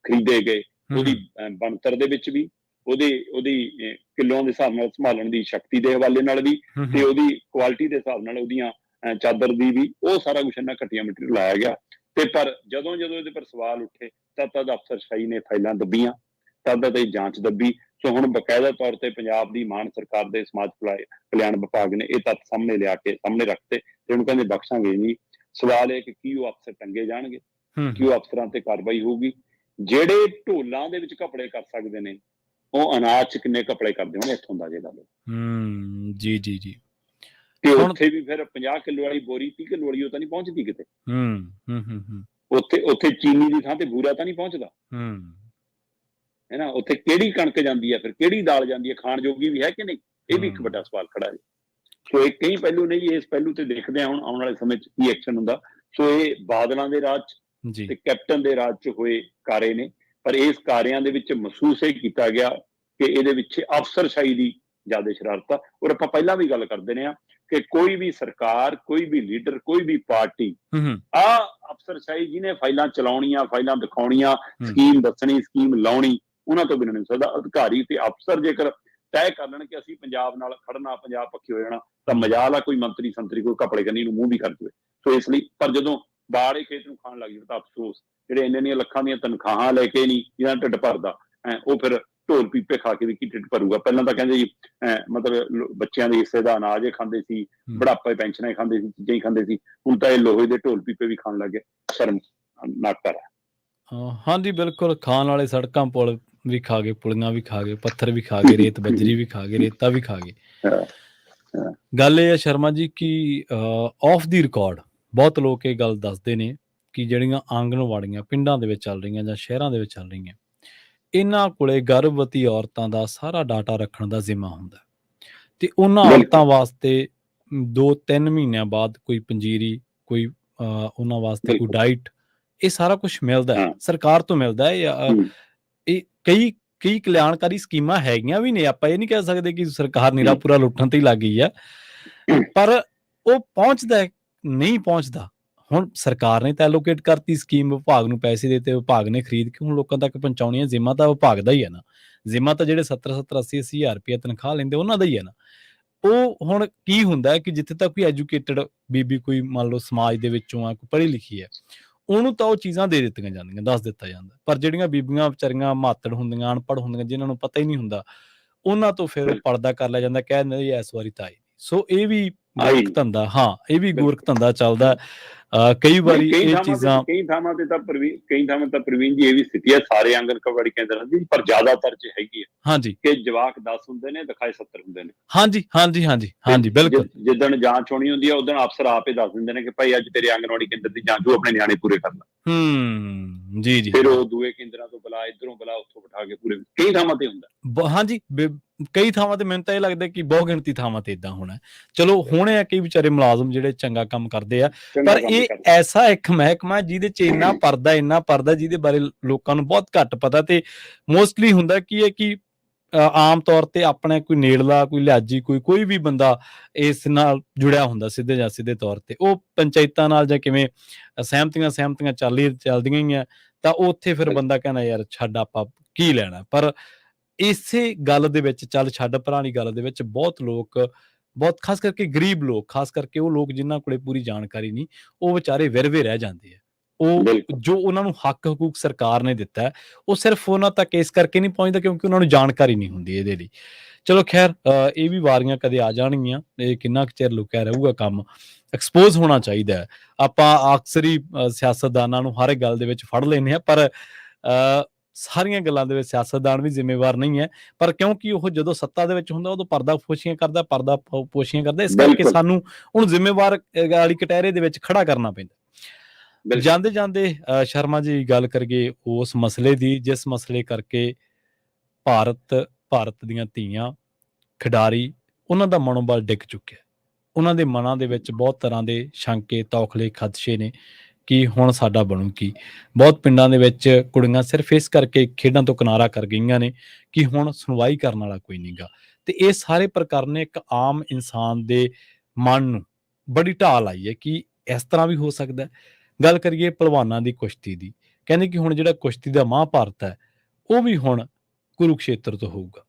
Speaker 2: ਖਰੀਦੇ ਗਏ। ਉਹਦੀ ਬਣਤਰ ਦੇ ਵਿੱਚ ਵੀ, ਉਹਦੀ ਕਿਲੋਆਂ ਦੇ ਹਿਸਾਬ ਨਾਲ ਸੰਭਾਲਣ ਦੀ ਸ਼ਕਤੀ ਦੇ ਹਵਾਲੇ ਨਾਲ ਵੀ, ਤੇ ਉਹਦੀ ਕੁਆਲਿਟੀ ਦੇ ਹਿਸਾਬ ਨਾਲ ਉਹਦੀਆਂ ਚਾਦਰ ਦੀ ਵੀ, ਉਹ ਸਾਰਾ ਕੁਛ ਇਹਨਾਂ ਘਟੀਆ ਮਟੀਰੀਅਲ ਲਾਇਆ ਗਿਆ। ਤੇ ਪਰ ਜਦੋਂ ਇਹਦੇ ਪਰ ਸਵਾਲ ਉੱਠੇ ਤਦ ਅਫਸਰਸ਼ਾਹੀ ਨੇ ਫਾਈਲਾਂ ਦੱਬੀਆਂ, ਤਦ ਤੇ ਜਾਂਚ ਦੱਬੀ। ਸੋ ਹੁਣ ਬਕਾਇਦਾ ਤੌਰ ਤੇ ਪੰਜਾਬ ਦੀ ਮਾਨ ਸਰਕਾਰ ਦੇ ਸਮਾਜ ਕਲਿਆਣ ਵਿਭਾਗ ਨੇ ਇਹ ਤੱਥ ਸਾਹਮਣੇ ਲਿਆ ਕੇ ਸਾਹਮਣੇ ਰੱਖਤੇ ਤੇ ਉਹਨੂੰ ਕਹਿੰਦੇ ਬਖਸ਼ਾਂਗੇ ਨਹੀਂ। ਸਵਾਲ ਇਹ ਕਿ ਕੀ ਉਹ ਅਫਸਰ ਟੰਗੇ ਜਾਣਗੇ, ਕੀ ਉਹ ਅਫਸਰਾਂ ਤੇ ਕਾਰਵਾਈ ਹੋਊਗੀ? ਜਿਹੜੇ ਢੋਲਾਂ ਦੇ ਵਿੱਚ ਘਪਲੇ ਕਰ ਸਕਦੇ ਨੇ, ਉਹ ਅਨਾਜ 'ਚ ਕਿੰਨੇ ਘਪਲੇ ਕਰਦੇ ਹੋਣੇ, ਇੱਥੋਂ ਦਾ ਜੇ ਗੱਲ। ਜੀ। ਤੇ ਉੱਥੇ ਵੀ ਫਿਰ 50 ਕਿਲੋ ਵਾਲੀ ਬੋਰੀ, 30 ਕਿਲੋ ਵਾਲੀ ਉਹ ਤਾਂ ਨਹੀਂ ਪਹੁੰਚਦੀ ਕਿਤੇ। ਉੱਥੇ ਚੀਨੀ ਦੀ ਥਾਂ ਤੇ ਬੂਰਾ ਤਾਂ ਨਹੀਂ ਪਹੁੰਚਦਾ, ਹੈ ਨਾ। ਉੱਥੇ ਕਿਹੜੀ ਕਣਕ ਜਾਂਦੀ ਹੈ, ਫਿਰ ਕਿਹੜੀ ਦਾਲ ਜਾਂਦੀ ਹੈ, ਖਾਣ ਜੋਗੀ ਵੀ ਹੈ ਕਿ ਨਹੀਂ? ਇਹ ਵੀ ਇੱਕ ਵੱਡਾ ਸਵਾਲ ਖੜਾ ਹੈ। ਸੋ ਇਹ ਕਈ ਪਹਿਲੂ ਨੇ ਜੀ। ਇਸ ਪਹਿਲੂ ਤੇ ਦੇਖਦੇ ਹਾਂ ਹੁਣ ਆਉਣ ਵਾਲੇ ਸਮੇਂ 'ਚ ਕੀ ਐਕਸ਼ਨ ਹੁੰਦਾ। ਸੋ ਇਹ ਬਾਦਲਾਂ ਦੇ ਰਾਜ 'ਚ ਤੇ ਕੈਪਟਨ ਦੇ ਰਾਜ 'ਚ ਹੋਏ ਕਾਰੇ ਨੇ, ਪਰ ਇਸ ਕਾਰਿਆਂ ਦੇ ਵਿੱਚ ਮਹਿਸੂਸ ਇਹ ਕੀਤਾ ਗਿਆ ਕਿ ਇਹਦੇ ਵਿੱਚ ਅਫਸਰਸ਼ਾਹੀ ਦੀ ਜ਼ਿਆਦਾ ਸ਼ਰਾਰਤ ਆ। ਔਰ ਆਪਾਂ ਪਹਿਲਾਂ ਵੀ ਗੱਲ ਕਰਦੇ ਰਹੇ ਹਾਂ ਕਿ ਕੋਈ ਵੀ ਸਰਕਾਰ, ਕੋਈ ਵੀ ਲੀਡਰ, ਕੋਈ ਵੀ ਪਾਰਟੀ ਅਫਸਰਸ਼ਾਹੀ ਜਿਹਨੇ ਫਾਈਲਾਂ ਚਲਾਉਣੀਆਂ, ਫਾਈਲਾਂ ਦਿਖਾਉਣੀਆਂ, ਸਕੀਮ ਦੱਸਣੀ, ਸਕੀਮ ਲਾਉਣੀ, ਉਹਨਾਂ ਤੋਂ ਬਿਨਾਂ ਨਹੀਂ ਸਕਦਾ। ਅਧਿਕਾਰੀ ਤੇ ਅਫਸਰ ਜੇਕਰ ਤੈਅ ਕਰ ਲੈਣ ਕਿ ਅਸੀਂ ਪੰਜਾਬ ਨਾਲ ਖੜਨਾ, ਪੰਜਾਬ ਪੱਖੀ ਹੋ ਜਾਣਾ, ਤਾਂ ਮਜਾਲ ਆ ਕੋਈ ਮੰਤਰੀ ਸੰਤਰੀ ਕੋਈ ਘਪਲੇ ਕਰਨੀ ਨੂੰ ਮੂੰਹ ਵੀ ਕਰ ਦੇਵੇ। ਸੋ ਇਸ ਲਈ, ਪਰ ਜਦੋਂ ਬਾੜੇ ਖੇਤ ਨੂੰ ਖਾਣ ਲੱਗ ਜਾਵੇ ਤਾਂ ਅਫਸੋਸ, ਜਿਹੜੇ ਇੰਨੀਆਂ ਲੱਖਾਂ ਦੀਆਂ ਤਨਖਾਹਾਂ ਲੈ ਕੇ ਨਹੀਂ ਜਿਹਨਾਂ ਢਿੱਡ ਭਰਦਾ, ਉਹ ਫਿਰ ਢੋਲ ਪੀਪੇ ਖਾ ਕੇ ਵੀ ਕੀ ਢਿੱਡ ਭਰੂਗਾ? ਪਹਿਲਾਂ ਤਾਂ ਕਹਿੰਦੇ ਜੀ ਮਤਲਬ ਬੱਚਿਆਂ ਦੇ ਹਿੱਸੇ ਦਾ ਅਨਾਜ ਹੀ ਖਾਂਦੇ ਸੀ, ਬੁਢਾਪੇ ਪੈਨਸ਼ਨਾਂ ਹੀ ਖਾਂਦੇ ਸੀ, ਚੀਜ਼ਾਂ ਹੀ ਖਾਂਦੇ ਸੀ। ਹੁਣ ਤਾਂ ਇਹ ਲੋਹੇ ਦੇ ਢੋਲ ਪੀਪੇ ਵੀ ਖਾਣ ਲੱਗ ਗਏ। ਸ਼ਰਮਨਾਕ ਹੈ।
Speaker 1: ਹਾਂਜੀ ਬਿਲਕੁਲ। ਖਾਣ ਵਾਲੇ ਸੜਕਾਂ ਪੁਲ ਵੀ ਖਾ ਗਏ, ਪੁਲੀਆਂ ਵੀ ਖਾ ਗਏ, ਪੱਥਰ ਵੀ ਖਾ ਗਏ, ਰੇਤ ਬਜਰੀ ਵੀ ਖਾ ਗਏ, ਰੇਤਾ ਵੀ ਖਾ ਗਏ। ਗੱਲ ਇਹ ਹੈ ਸ਼ਰਮਾ ਜੀ ਕਿ ਆਫ ਦੀ ਰਿਕਾਰਡ ਬਹੁਤ ਲੋਕ ਇਹ ਗੱਲ ਦੱਸਦੇ ਨੇ ਕਿ ਜਿਹੜੀਆਂ ਆਂਗਣਵਾੜੀਆਂ ਪਿੰਡਾਂ ਦੇ ਵਿੱਚ ਚੱਲ ਰਹੀਆਂ ਜਾਂ ਸ਼ਹਿਰਾਂ ਦੇ ਵਿੱਚ ਚੱਲ ਰਹੀਆਂ, ਇਹਨਾਂ ਕੋਲੇ ਗਰਭਵਤੀ ਔਰਤਾਂ ਦਾ ਸਾਰਾ ਡਾਟਾ ਰੱਖਣ ਦਾ ਜ਼ਿੰਮਾ ਹੁੰਦਾ ਤੇ ਉਹਨਾਂ ਔਰਤਾਂ ਵਾਸਤੇ 2-3 ਮਹੀਨਿਆਂ ਬਾਅਦ ਕੋਈ ਪੰਜੀਰੀ, ਕੋਈ ਉਹਨਾਂ ਵਾਸਤੇ ਕੋਈ ਡਾਈਟ, ਇਹ ਸਾਰਾ ਕੁਝ ਮਿਲਦਾ ਹੈ, ਸਰਕਾਰ ਤੋਂ ਮਿਲਦਾ ਹੈ। ਇਹ ਕਈ ਕਲਿਆਣਕਾਰੀ ਸਕੀਮਾਂ ਹੈਗੀਆਂ ਵੀ ਨੇ, ਆਪਾਂ ਇਹ ਨਹੀਂ ਕਹਿ ਸਕਦੇ ਕਿ ਸਰਕਾਰ ਨਿਰਾ ਪੂਰਾ ਲੁੱਟਣ ਤੇ ਹੀ ਲੱਗ ਗਈ ਆ, ਪਰ ਉਹ ਪਹੁੰਚਦਾ ਨਹੀਂ ਪਹੁੰਚਦਾ। ਹੁਣ ਸਰਕਾਰ ਨੇ ਤਾਂ ਐਲੋਕੇਟ ਕਰਤੀ ਸਕੀਮ, ਵਿਭਾਗ ਨੂੰ ਪੈਸੇ ਦਿੱਤੇ, ਵਿਭਾਗ ਨੇ ਖਰੀਦ ਕੇ ਹੁਣ ਲੋਕਾਂ ਤੱਕ ਪਹੁੰਚਾਉਣੀ ਹੈ। ਜ਼ਿੰਮਾ ਤਾਂ ਵਿਭਾਗ ਦਾ ਹੀ ਹੈ ਨਾ, ਜ਼ਿੰਮਾ ਤਾਂ ਜਿਹੜੇ 70-70 80-80 ਹਜ਼ਾਰ ਰੁਪਇਆ ਤਨਖਾਹ ਲੈਂਦੇ ਉਹਨਾਂ ਦਾ ਹੀ ਹੈ ਨਾ। ਉਹ ਹੁਣ ਕੀ ਹੁੰਦਾ ਹੈ ਕਿ ਜਿੱਥੇ ਤੱਕ ਕੋਈ ਐਜੂਕੇਟਡ ਬੀਬੀ, ਕੋਈ ਮੰਨ ਲਓ ਸਮਾਜ ਦੇ ਵਿੱਚੋਂ ਆ, ਕੋਈ ਪੜ੍ਹੀ ਲਿਖੀ ਹੈ, ਉਹਨੂੰ ਤਾਂ ਉਹ ਚੀਜ਼ਾਂ ਦੇ ਦਿੱਤੀਆਂ ਜਾਂਦੀਆਂ, ਦੱਸ ਦਿੱਤਾ ਜਾਂਦਾ, ਪਰ ਜਿਹੜੀਆਂ ਬੀਬੀਆਂ ਵਿਚਾਰੀਆਂ ਮਾਤੜ ਹੁੰਦੀਆਂ, ਅਨਪੜ੍ਹ ਹੁੰਦੀਆਂ, ਜਿਨ੍ਹਾਂ ਨੂੰ ਪਤਾ ਹੀ ਨਹੀਂ ਹੁੰਦਾ, ਉਹਨਾਂ ਤੋਂ ਫਿਰ ਪਰਦਾ ਕਰ ਲਿਆ ਜਾਂਦਾ, ਕਹਿ ਦਿੰਦੇ ਇਸ ਵਾਰੀ ਤਾਂ ਆਈ। ਸੋ ਇਹ ਵੀ ਗੋਰਖ ਧੰਦਾ, ਹਾਂ ਇਹ ਵੀ ਗੋਰਖ ਧੰਦਾ ਚੱਲਦਾ। ਕਈ ਵਾਰੀ ਇਹ ਚੀਜ਼ਾਂ
Speaker 2: ਕਈ ਥਾਵਾਂ ਤੇ ਤਾਂ ਪ੍ਰਵੀਨ ਜੀ ਇਹ ਵੀ ਸਥਿਤੀ ਹੈ ਸਾਰੇ ਆਂਗਨਵਾੜੀ ਕੇਂਦਰਾਂ ਦੀ, ਪਰ ਜ਼ਿਆਦਾਤਰ ਚ ਹੈਗੀ ਹੈ। ਹਾਂਜੀ, ਕਿ ਜਵਾਕ 10 ਹੁੰਦੇ ਨੇ, ਦਿਖਾਏ 70 ਹੁੰਦੇ ਨੇ। ਹਾਂਜੀ ਬਿਲਕੁਲ। ਜਿੱਦਣ ਜਾਂਚ ਹੋਣੀ ਹੁੰਦੀ ਹੈ ਉਦੋਂ ਅਫਸਰ ਆਪੇ ਦੱਸ ਦਿੰਦੇ ਨੇ ਕਿ ਭਾਈ ਅੱਜ ਤੇਰੇ ਆਂਗਨਵਾੜੀ ਕੇਂਦਰ ਦੀ ਜਾਂਚ ਹੋ, ਆਪਣੇ ਨਿਆਣੇ ਪੂਰੇ ਕਰ ਲੈ। ਜੀ ਜੀ। ਫਿਰ ਉਹ ਦੂਏ ਕੇਂਦਰਾਂ ਤੋਂ ਬੁਲਾ, ਇੱਧਰੋਂ ਬੁਲਾ, ਉੱਥੋਂ ਬਿਠਾ ਕੇ ਪੂਰੇ, ਕਈ ਥਾਵਾਂ ਤੇ ਹੁੰਦਾ।
Speaker 1: ਹਾਂਜੀ, ਕਈ ਥਾਵਾਂ ਤੇ ਮੈਨੂੰ ਤਾਂ ਇਹ ਲੱਗਦਾ ਕਿ ਬਹੁ ਗਿਣਤੀ ਥਾਵਾਂ ਤੇ ਏਦਾਂ ਹੋਣਾ। ਚਲੋ ਹੋਣੇ ਆ ਕਈ ਵਿਚਾਰੇ ਮੁਲਾਜ਼ਮ ਜਿਹੜੇ ਚੰਗਾ ਕੰਮ ਕਰਦੇ ਆ, ਪਰ ਇਹ ਐਸਾ ਇੱਕ ਮਹਿਕਮਾ ਜਿਹਦੇ ਚ ਇੰਨਾ ਪਰਦਾ ਜਿਹਦੇ ਬਾਰੇ ਲੋਕਾਂ ਨੂੰ ਬਹੁਤ ਘੱਟ ਪਤਾ, ਤੇ ਮੋਸਟਲੀ ਹੁੰਦਾ ਕੀ ਹੈ ਕਿ ਆਮ ਤੌਰ ਤੇ ਆਪਣੇ ਕੋਈ ਨੇੜਲਾ, ਕੋਈ ਲਿਹਾਜੀ, ਕੋਈ ਵੀ ਬੰਦਾ ਇਸ ਨਾਲ ਜੁੜਿਆ ਹੁੰਦਾ ਸਿੱਧੇ ਜਾਂ ਸਿੱਧੇ ਤੌਰ ਤੇ, ਉਹ ਪੰਚਾਇਤਾਂ ਨਾਲ ਜਾਂ ਕਿਵੇਂ ਸਹਿਮਤੀਆਂ ਚੱਲਦੀਆਂ ਹੀ ਆ, ਤਾਂ ਉੱਥੇ ਫਿਰ ਬੰਦਾ ਕਹਿੰਦਾ ਯਾਰ ਛੱਡ, ਆਪਾਂ ਕੀ ਲੈਣਾ। ਪਰ ਇਸੇ ਗੱਲ ਦੇ ਵਿੱਚ, ਚੱਲ ਛੱਡ ਪੁਰਾਣੀ ਗੱਲ ਦੇ ਵਿੱਚ, ਬਹੁਤ ਲੋਕ, ਬਹੁਤ ਖਾਸ ਕਰਕੇ ਗਰੀਬ ਲੋਕ, ਖਾਸ ਕਰਕੇ ਉਹ ਲੋਕ ਜਿਨ੍ਹਾਂ ਕੋਲੇ ਪੂਰੀ ਜਾਣਕਾਰੀ ਨਹੀਂ, ਉਹ ਵਿਚਾਰੇ ਵਿਰਵੇ ਰਹਿ ਜਾਂਦੇ ਆ। ਉਹ ਜੋ ਉਹਨਾਂ ਨੂੰ ਹੱਕ ਹਕੂਕ ਸਰਕਾਰ ਨੇ ਦਿੱਤਾ ਹੈ, ਉਹ ਸਿਰਫ ਉਹਨਾਂ ਤੱਕ ਇਸ ਕਰਕੇ ਨਹੀਂ ਪਹੁੰਚਦਾ ਕਿਉਂਕਿ ਉਹਨਾਂ ਨੂੰ ਜਾਣਕਾਰੀ ਨਹੀਂ ਹੁੰਦੀ ਇਹਦੇ ਲਈ। ਚਲੋ ਖੈਰ, ਇਹ ਵੀ ਵਾਰੀਆਂ ਕਦੇ ਆ ਜਾਣਗੀਆਂ, ਇਹ ਕਿੰਨਾ ਕੁ ਚਿਰ ਲੁਕਿਆ ਰਹੂਗਾ ਕੰਮ, ਐਕਸਪੋਜ਼ ਹੋਣਾ ਚਾਹੀਦਾ ਹੈ। ਆਪਾਂ ਅਕਸਰ ਹੀ ਸਿਆਸਤਦਾਨਾਂ ਨੂੰ ਹਰ ਇੱਕ ਗੱਲ ਦੇ ਵਿੱਚ ਫੜ ਲੈਂਦੇ ਹਾਂ, ਪਰ ਸਾਰੀਆਂ ਗੱਲਾਂ ਦੇ ਵਿੱਚ ਸਿਆਸਤਦਾਨ ਵੀ ਜ਼ਿੰਮੇਵਾਰ ਨਹੀਂ ਹੈ, ਪਰ ਕਿਉਂਕਿ ਉਹ ਜਦੋਂ ਸੱਤਾ ਦੇ ਵਿੱਚ ਹੁੰਦਾ ਉਦੋਂ ਪਰਦਾਪੋਸ਼ੀਆਂ ਕਰਦਾ, ਇਸ ਕਰਕੇ ਸਾਨੂੰ ਹੁਣ ਜ਼ਿੰਮੇਵਾਰ ਵਾਲੀ ਕਟਹਿਰੇ ਦੇ ਵਿੱਚ ਖੜਾ ਕਰਨਾ ਪੈਂਦਾ। ਜਾਂਦੇ ਸ਼ਰਮਾ ਜੀ ਗੱਲ ਕਰੀਏ ਉਸ ਮਸਲੇ ਦੀ, ਜਿਸ ਮਸਲੇ ਕਰਕੇ ਭਾਰਤ ਦੀਆਂ ਧੀਆਂ, ਖਿਡਾਰੀ, ਉਹਨਾਂ ਦਾ ਮਨੋਬਲ ਡਿੱਗ ਚੁੱਕਿਆ। ਉਹਨਾਂ ਦੇ ਮਨਾਂ ਦੇ ਵਿੱਚ ਬਹੁਤ ਤਰ੍ਹਾਂ ਦੇ ਸ਼ੰਕੇ, ਤੌਖਲੇ, ਖਦਸ਼ੇ ਨੇ ਕਿ ਹੁਣ ਸਾਡਾ ਬਣੂ ਕੀ। ਬਹੁਤ ਪਿੰਡਾਂ ਦੇ ਵਿੱਚ ਕੁੜੀਆਂ ਸਿਰਫ ਇਸ ਕਰਕੇ ਖੇਡਾਂ ਤੋਂ ਕਿਨਾਰਾ ਕਰ ਗਈਆਂ ਨੇ ਕਿ ਹੁਣ ਸੁਣਵਾਈ ਕਰਨ ਵਾਲਾ ਕੋਈ ਨਹੀਂ ਗਾ, ਤੇ ਇਹ ਸਾਰੇ ਪ੍ਰਕਾਰ ਨੇ ਇੱਕ ਆਮ ਇਨਸਾਨ ਦੇ ਮਨ ਨੂੰ ਬੜੀ ਢਾਲ ਆਈ ਹੈ ਕਿ ਇਸ ਤਰ੍ਹਾਂ ਵੀ ਹੋ ਸਕਦਾ। ਗੱਲ ਕਰੀਏ ਪਹਿਲਵਾਨਾਂ ਦੀ, ਕੁਸ਼ਤੀ ਦੀ, ਕਹਿੰਦੇ ਕਿ ਹੁਣ ਜਿਹੜਾ ਕੁਸ਼ਤੀ ਦਾ ਮਹਾਂਭਾਰਤ ਹੈ ਉਹ ਵੀ ਹੁਣ ਕੁਰੂਕਸ਼ੇਤਰ ਤੋਂ ਹੋਊਗਾ।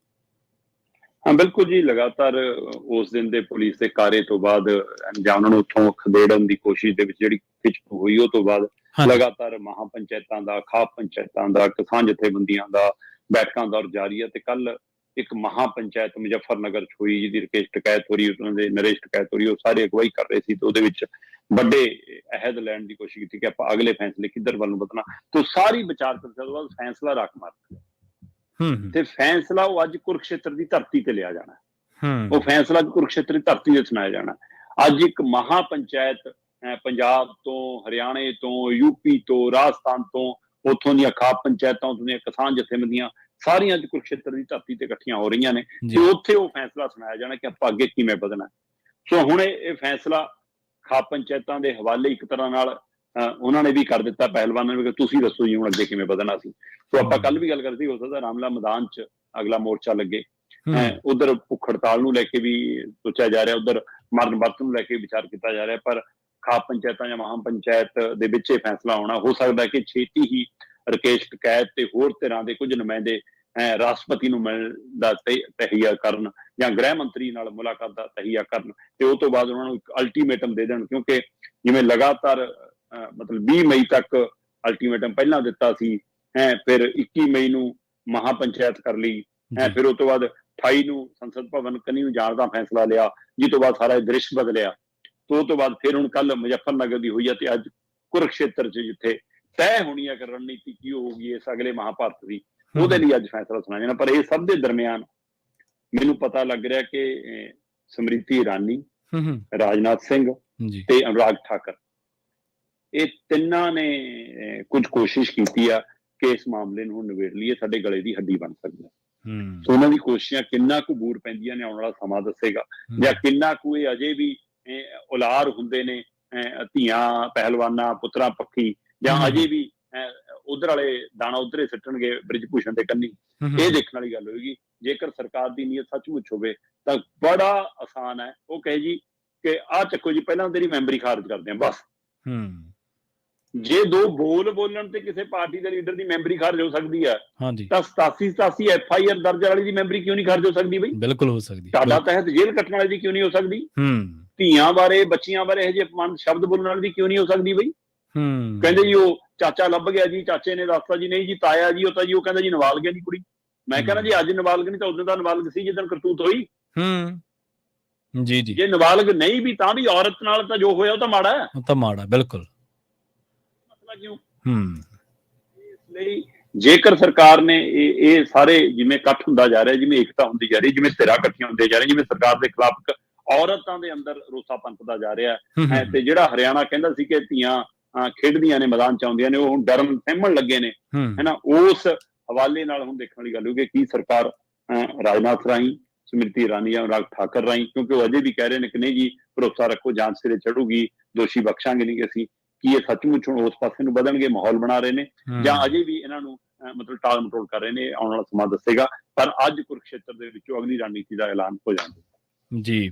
Speaker 2: ਹਾਂ ਬਿਲਕੁਲ ਜੀ, ਲਗਾਤਾਰ ਉਸ ਦਿਨ ਦੇ ਪੁਲਿਸ ਦੇ ਕਾਰੇ ਤੋਂ ਬਾਅਦ ਜਾਂ ਉਹਨਾਂ ਨੂੰ ਉੱਥੋਂ ਖਦੇੜਨ ਦੀ ਕੋਸ਼ਿਸ਼ ਦੇ ਵਿੱਚ ਜਿਹੜੀ ਖਿੱਚੂ ਹੋਈ, ਉਹ ਤੋਂ ਬਾਅਦ ਲਗਾਤਾਰ ਮਹਾਪੰਚਾਇਤਾਂ ਦਾ, ਖਾਪ ਪੰਚਾਇਤਾਂ ਦਾ, ਕਿਸਾਨ ਜਥੇਬੰਦੀਆਂ ਦਾ ਬੈਠਕਾਂ ਦੌਰ ਜਾਰੀ ਹੈ। ਤੇ ਕੱਲ ਇੱਕ ਮਹਾਪੰਚਾਇਤ ਮੁਜ਼ੱਫਰਨਗਰ ਚ ਹੋਈ, ਜਿਹਦੀ ਰਕੇਸ਼ ਟਕੈਤ ਹੋ ਰਹੀ, ਉਹਨਾਂ ਦੇ ਨਰੇਸ਼ ਟਕੈਤ ਹੋ ਰਹੀ, ਉਹ ਸਾਰੇ ਅਗਵਾਈ ਕਰ ਰਹੇ ਸੀ, ਤੇ ਉਹਦੇ ਵਿੱਚ ਵੱਡੇ ਅਹਿਦ ਲੈਣ ਦੀ ਕੋਸ਼ਿਸ਼ ਕੀਤੀ ਕਿ ਆਪਾਂ ਅਗਲੇ ਫੈਸਲੇ ਕਿੱਧਰ ਵੱਲ ਨੂੰ ਵਧਣਾ। ਤੇ ਸਾਰੀ ਵਿਚਾਰ ਚਰਚਾ ਤੋਂ ਬਾਅਦ ਫੈਸਲਾ ਰੱਖ ਮਾਰ ਤੇ ਫੈਸਲਾ ਉਹ ਅੱਜ ਕੁਰੂਕਸ਼ੇਤਰ ਦੀ ਧਰਤੀ ਤੇ ਲਿਆ ਜਾਣਾ। ਉਹ ਫੈਸਲਾ ਕੁਰੂਕਸ਼ੇਤਰ ਦੀ ਧਰਤੀ ਤੇ ਸੁਣਾਇਆ ਜਾਣਾ। ਅੱਜ ਇੱਕ ਮਹਾਪੰਚਾਇਤ ਪੰਜਾਬ ਤੋਂ, ਹਰਿਆਣੇ ਤੋਂ, ਯੂਪੀ ਤੋਂ, ਰਾਜਸਥਾਨ ਤੋਂ, ਉੱਥੋਂ ਦੀਆਂ ਖਾਪ ਪੰਚਾਇਤਾਂ, ਉੱਥੋਂ ਦੀਆਂ ਕਿਸਾਨ ਜਥੇਬੰਦੀਆਂ, ਸਾਰੀਆਂ ਅੱਜ ਕੁਰੂਕਸ਼ੇਤਰ ਦੀ ਧਰਤੀ ਤੇ ਇਕੱਠੀਆਂ ਹੋ ਰਹੀਆਂ ਨੇ, ਤੇ ਉੱਥੇ ਉਹ ਫੈਸਲਾ ਸੁਣਾਇਆ ਜਾਣਾ ਕਿ ਆਪਾਂ ਅੱਗੇ ਕਿਵੇਂ ਵਧਣਾ। ਸੋ ਹੁਣ ਇਹ ਫੈਸਲਾ ਖਾਪ ਪੰਚਾਇਤਾਂ ਦੇ ਹਵਾਲੇ ਇੱਕ ਤਰ੍ਹਾਂ ਨਾਲ ਉਹਨਾਂ ਨੇ ਵੀ ਕਰ ਦਿੱਤਾ, ਪਹਿਲਵਾਨਾਂ ਨੇ ਵੀ, ਤੁਸੀਂ ਦੱਸੋ ਜੀ ਹੁਣ ਅੱਗੇ ਕਿਵੇਂ ਵਧਣਾ ਸੀ। ਸੋ ਆਪਾਂ ਕੱਲ ਵੀ ਗੱਲ ਕਰਦੇ, ਹੋ ਸਕਦਾ ਰਾਮਲਾ ਮੈਦਾਨ ਚ ਅਗਲਾ ਮੋਰਚਾ ਲੱਗੇ, ਉਧਰ ਭੁੱਖ ਹੜਤਾਲ ਨੂੰ ਲੈ ਕੇ ਵੀ ਸੋਚਿਆ ਜਾ ਰਿਹਾ, ਉਧਰ ਮਰਨ ਵਰਤ ਨੂੰ ਲੈ ਕੇ ਵਿਚਾਰ ਕੀਤਾ ਜਾ ਰਿਹਾ, ਪਰ ਖਾਪ ਪੰਚਾਇਤਾਂ ਜਾਂ ਮਹਾਪੰਚਾਇਤ ਦੇ ਵਿੱਚ ਇਹ ਫੈਸਲਾ ਆਉਣਾ ਹੋ ਸਕਦਾ ਕਿ ਛੇਤੀ ਹੀ ਰਕੇਸ਼ ਟਕੈਤ ਤੇ ਹੋਰ ਧਿਰਾਂ ਦੇ ਕੁਝ ਨੁਮਾਇੰਦੇ ਰਾਸ਼ਟਰਪਤੀ ਨੂੰ ਮਿਲਣ ਦਾ ਤਹੀਆ ਕਰਨ ਜਾਂ ਗ੍ਰਹਿ ਮੰਤਰੀ ਨਾਲ ਮੁਲਾਕਾਤ ਦਾ ਤਹੀਆ ਕਰਨ, ਤੇ ਉਹ ਤੋਂ ਬਾਅਦ ਉਹਨਾਂ ਨੂੰ ਇੱਕ ਅਲਟੀਮੇਟਮ ਦੇ ਦੇਣ। ਕਿਉਂਕਿ ਜਿਵੇਂ ਲਗਾਤਾਰ ਮਤਲਬ 20 ਮਈ ਤੱਕ ਅਲਟੀਮੇਟਮ ਪਹਿਲਾਂ ਦਿੱਤਾ ਸੀ, ਫਿਰ 21 ਮਈ ਨੂੰ ਮਹਾਪੰਚਾਇਤ ਕਰ ਲਈ, ਫਿਰ ਉਹ ਤੋਂ ਬਾਅਦ 28 ਨੂੰ ਸੰਸਦ ਭਵਨ ਕਨੀ ਨੂੰ ਜਾਣ ਦਾ ਫੈਸਲਾ ਲਿਆ, ਜਿਸ ਤੋਂ ਬਾਅਦ ਸਾਰਾ ਦ੍ਰਿਸ਼ ਬਦਲਿਆ। ਤੇ ਉਹ ਤੋਂ ਬਾਅਦ ਫਿਰ ਹੁਣ ਕੱਲ ਮੁਜ਼ੱਫਰਨਗਰ ਦੀ ਹੋਈ ਹੈ, ਤੇ ਅੱਜ ਕੁਰੂਕਸ਼ੇਤਰ ਚ ਜਿੱਥੇ ਤੈਅ ਹੋਣੀ ਹੈ ਕਿ ਰਣਨੀਤੀ ਕੀ ਹੋਊਗੀ ਇਸ ਅਗਲੇ ਮਹਾਭਾਰਤ ਦੀ, ਉਹਦੇ ਲਈ ਅੱਜ ਫੈਸਲਾ ਸੁਣਾਇਆ ਜਾਣਾ। ਪਰ ਇਹ ਸਭ ਦੇ ਦਰਮਿਆਨ ਮੈਨੂੰ ਪਤਾ ਲੱਗ ਰਿਹਾ ਕਿ ਸਮ੍ਰਿਤੀ ਇਰਾਨੀ, ਰਾਜਨਾਥ ਸਿੰਘ ਤੇ ਅਨੁਰਾਗ ਠਾਕਰ ਇਹ ਤਿੰਨਾਂ ਨੇ ਕੁਝ ਕੋਸ਼ਿਸ਼ ਕੀਤੀ ਆ ਕਿ ਇਸ ਮਾਮਲੇ ਨੂੰ ਨਿਬੇੜ ਲਈਏ, ਸਾਡੇ ਗਲੇ ਦੀ ਹੱਡੀ ਬਣ ਸਕਦਾ। ਸੋ ਉਹਨਾਂ ਦੀ ਕੋਸ਼ਿਸ਼ਾਂ ਕਿੰਨਾ ਕੁ ਬੂਰ ਪੈਂਦੀਆਂ ਨੇ ਆਉਣ ਵਾਲਾ ਸਮਾਂ ਦੱਸੇਗਾ, ਜਾਂ ਕਿੰਨਾ ਕੁ ਇਹ ਅਜੇ ਵੀ ਉਲਾਰ ਹੁੰਦੇ ਨੇ ਧੀਆਂ ਪਹਿਲਵਾਨਾਂ ਪੁੱਤਰਾਂ ਪੱਖੀ, ਜਾਂ ਅਜੇ ਵੀ ਉਧਰ ਵਾਲੇ ਦਾਣਾ ਉਧਰੇ ਸਿੱਟਣਗੇ ਬ੍ਰਿਜ ਭੂਸ਼ਣ ਦੇ ਕੰਨੀ। ਇਹ ਦੇਖਣ ਵਾਲੀ ਗੱਲ ਹੋਏਗੀ। ਜੇਕਰ ਸਰਕਾਰ ਦੀ ਨੀਅਤ ਸੱਚਮੁੱਚ ਹੋਵੇ ਤਾਂ ਬੜਾ ਆਸਾਨ ਹੈ, ਉਹ ਕਹੇ ਜੀ ਕਿ ਆਹ ਚੱਕੋ ਜੀ ਪਹਿਲਾਂ ਤੇਰੀ ਮੈਂਬਰੀ ਖਾਰਜ ਕਰਦੇ ਆ ਬਸ। ਜੇ ਦੋ ਬੋਲਣ ਤੇ ਕਿਸੇ ਪਾਰਟੀ ਦੇ ਲੀਡਰ ਦੀ ਮੈਂਬਰੀ ਖਾਰਜ ਹੋ ਸਕਦੀ ਹੈ ਤਾਂ 87 FIR ਦਰਜ ਵਾਲੀ ਦੀ ਮੈਂਬਰੀ ਕਿਉਂ ਨਹੀਂ ਖਾਰਜ ਹੋ ਸਕਦੀ ਬਈ?
Speaker 1: ਬਿਲਕੁਲ ਹੋ ਸਕਦੀ।
Speaker 2: ਸਾਡਾ ਤਹਿਤ ਜੇਲ੍ਹ ਕੱਟਣ ਵਾਲੇ ਦੀ ਕਿਉਂ ਨਹੀਂ ਹੋ ਸਕਦੀ? ਧੀਆਂ ਬਾਰੇ ਬੱਚੀਆਂ ਬਾਰੇ ਇਹੋ ਜਿਹੇ ਅਪਮਾਨ ਸ਼ਬਦ ਬੋਲਣ ਵਾਲੇ ਦੀ ਕਿਉਂ ਨਹੀਂ ਹੋ ਸਕਦੀ ਬਈ? ਕਹਿੰਦੇ ਜੀ ਉਹ ਚਾਚਾ ਲੱਭ ਗਿਆ ਜੀ, ਚਾਚੇ ਨੇ ਦੱਸਤਾ ਜੀ, ਨਹੀਂ ਜੀ ਤਾਇਆ ਜੀ, ਉਹ ਤਾਂ ਜੀ ਉਹ ਕਹਿੰਦਾ ਜੀ ਨਾਬਾਲਗ ਹੈ ਜੀ ਕੁੜੀ। ਮੈਂ ਕਹਿੰਦਾ ਜੀ ਅੱਜ ਨਾਬਾਲਗ ਨਹੀਂ ਤਾਂ ਉਦੋਂ ਦਾ ਨਾਬਾਲਗ ਸੀ ਜਿੱਦਣ ਕਰਤੂਤ ਹੋਈ।
Speaker 1: ਜੀ ਜੀ,
Speaker 2: ਜੇ ਨਾਬਾਲਗ ਨਹੀਂ ਵੀ ਤਾਂ ਵੀ ਔਰਤ ਨਾਲ ਤਾਂ ਜੋ ਹੋਇਆ ਉਹ ਤਾਂ ਮਾੜਾ ਹੈ,
Speaker 1: ਉਹ ਤਾਂ ਮਾੜਾ ਬਿਲਕੁਲ।
Speaker 2: ਕਿਉਂ? ਇਸ ਲਈ ਜੇਕਰ ਸਰਕਾਰ ਨੇ ਇਹ ਸਾਰੇ ਜਿਵੇਂ ਇਕੱਠ ਹੁੰਦਾ ਜਾ ਰਿਹਾ, ਜਿਵੇਂ ਏਕਤਾ ਹੁੰਦੀ ਜਾ ਰਹੀ, ਜਿਵੇਂ ਧਿਰਾਂ ਇਕੱਠੀਆਂ ਹੁੰਦੇ ਜਾ ਰਹੀਆਂ, ਜਿਵੇਂ ਸਰਕਾਰ ਦੇ ਖਿਲਾਫ ਔਰਤਾਂ ਦੇ ਅੰਦਰ ਰੋਸਾ ਪੰਥਦਾ ਜਾ ਰਿਹਾ ਹੈ, ਤੇ ਜਿਹੜਾ ਹਰਿਆਣਾ ਕਹਿੰਦਾ ਸੀ ਕਿ ਧੀਆਂ ਖੇਡਦੀਆਂ ਨੇ ਮੈਦਾਨ ਚ ਆਉਂਦੀਆਂ ਨੇ, ਉਹ ਹੁਣ ਡਰਨ ਸਹਿਮਣ ਲੱਗੇ ਨੇ, ਹੈਨਾ। ਉਸ ਹਵਾਲੇ ਨਾਲ ਹੁਣ ਦੇਖਣ ਵਾਲੀ ਗੱਲ ਹੋਊਗੀ ਕੀ ਸਰਕਾਰ ਰਾਜਨਾਥ ਰਾਹੀਂ, ਸਮ੍ਰਿਤੀ ਇਰਾਨੀ ਜਾਂ ਅਨੁਰਾਗ ਠਾਕਰ ਰਾਹੀਂ, ਕਿਉਂਕਿ ਉਹ ਅਜੇ ਵੀ ਕਹਿ ਰਹੇ ਨੇ ਕਿ ਨਹੀਂ ਜੀ ਭਰੋਸਾ ਰੱਖੋ ਜਾਂਚ ਸਿਰੇ ਚੜੂਗੀ, ਦੋਸ਼ੀ ਬਖਸ਼ਾਂਗੇ ਨਹੀਂ ਅਸੀਂ, ਕੀ ਇਹ ਸੱਚਮੁੱਚ ਹੁਣ ਉਸ ਪਾਸੇ ਨੂੰ ਵਧਣਗੇ, ਮਾਹੌਲ ਬਣਾ ਰਹੇ ਨੇ, ਜਾਂ ਅਜੇ ਵੀ ਇਹਨਾਂ ਨੂੰ ਮਤਲਬ ਟਾਲ ਮਟੋਲ ਕਰ ਰਹੇ ਨੇ? ਆਉਣ ਵਾਲਾ ਸਮਾਂ ਦੱਸੇਗਾ। ਪਰ ਅੱਜ ਕੁਰੂਕਸ਼ੇਤਰ ਦੇ ਵਿੱਚੋਂ ਅਗਲੀ ਰਣਨੀਤੀ ਦਾ ਐਲਾਨ ਹੋ ਜਾਂਦਾ
Speaker 1: ਜੀ।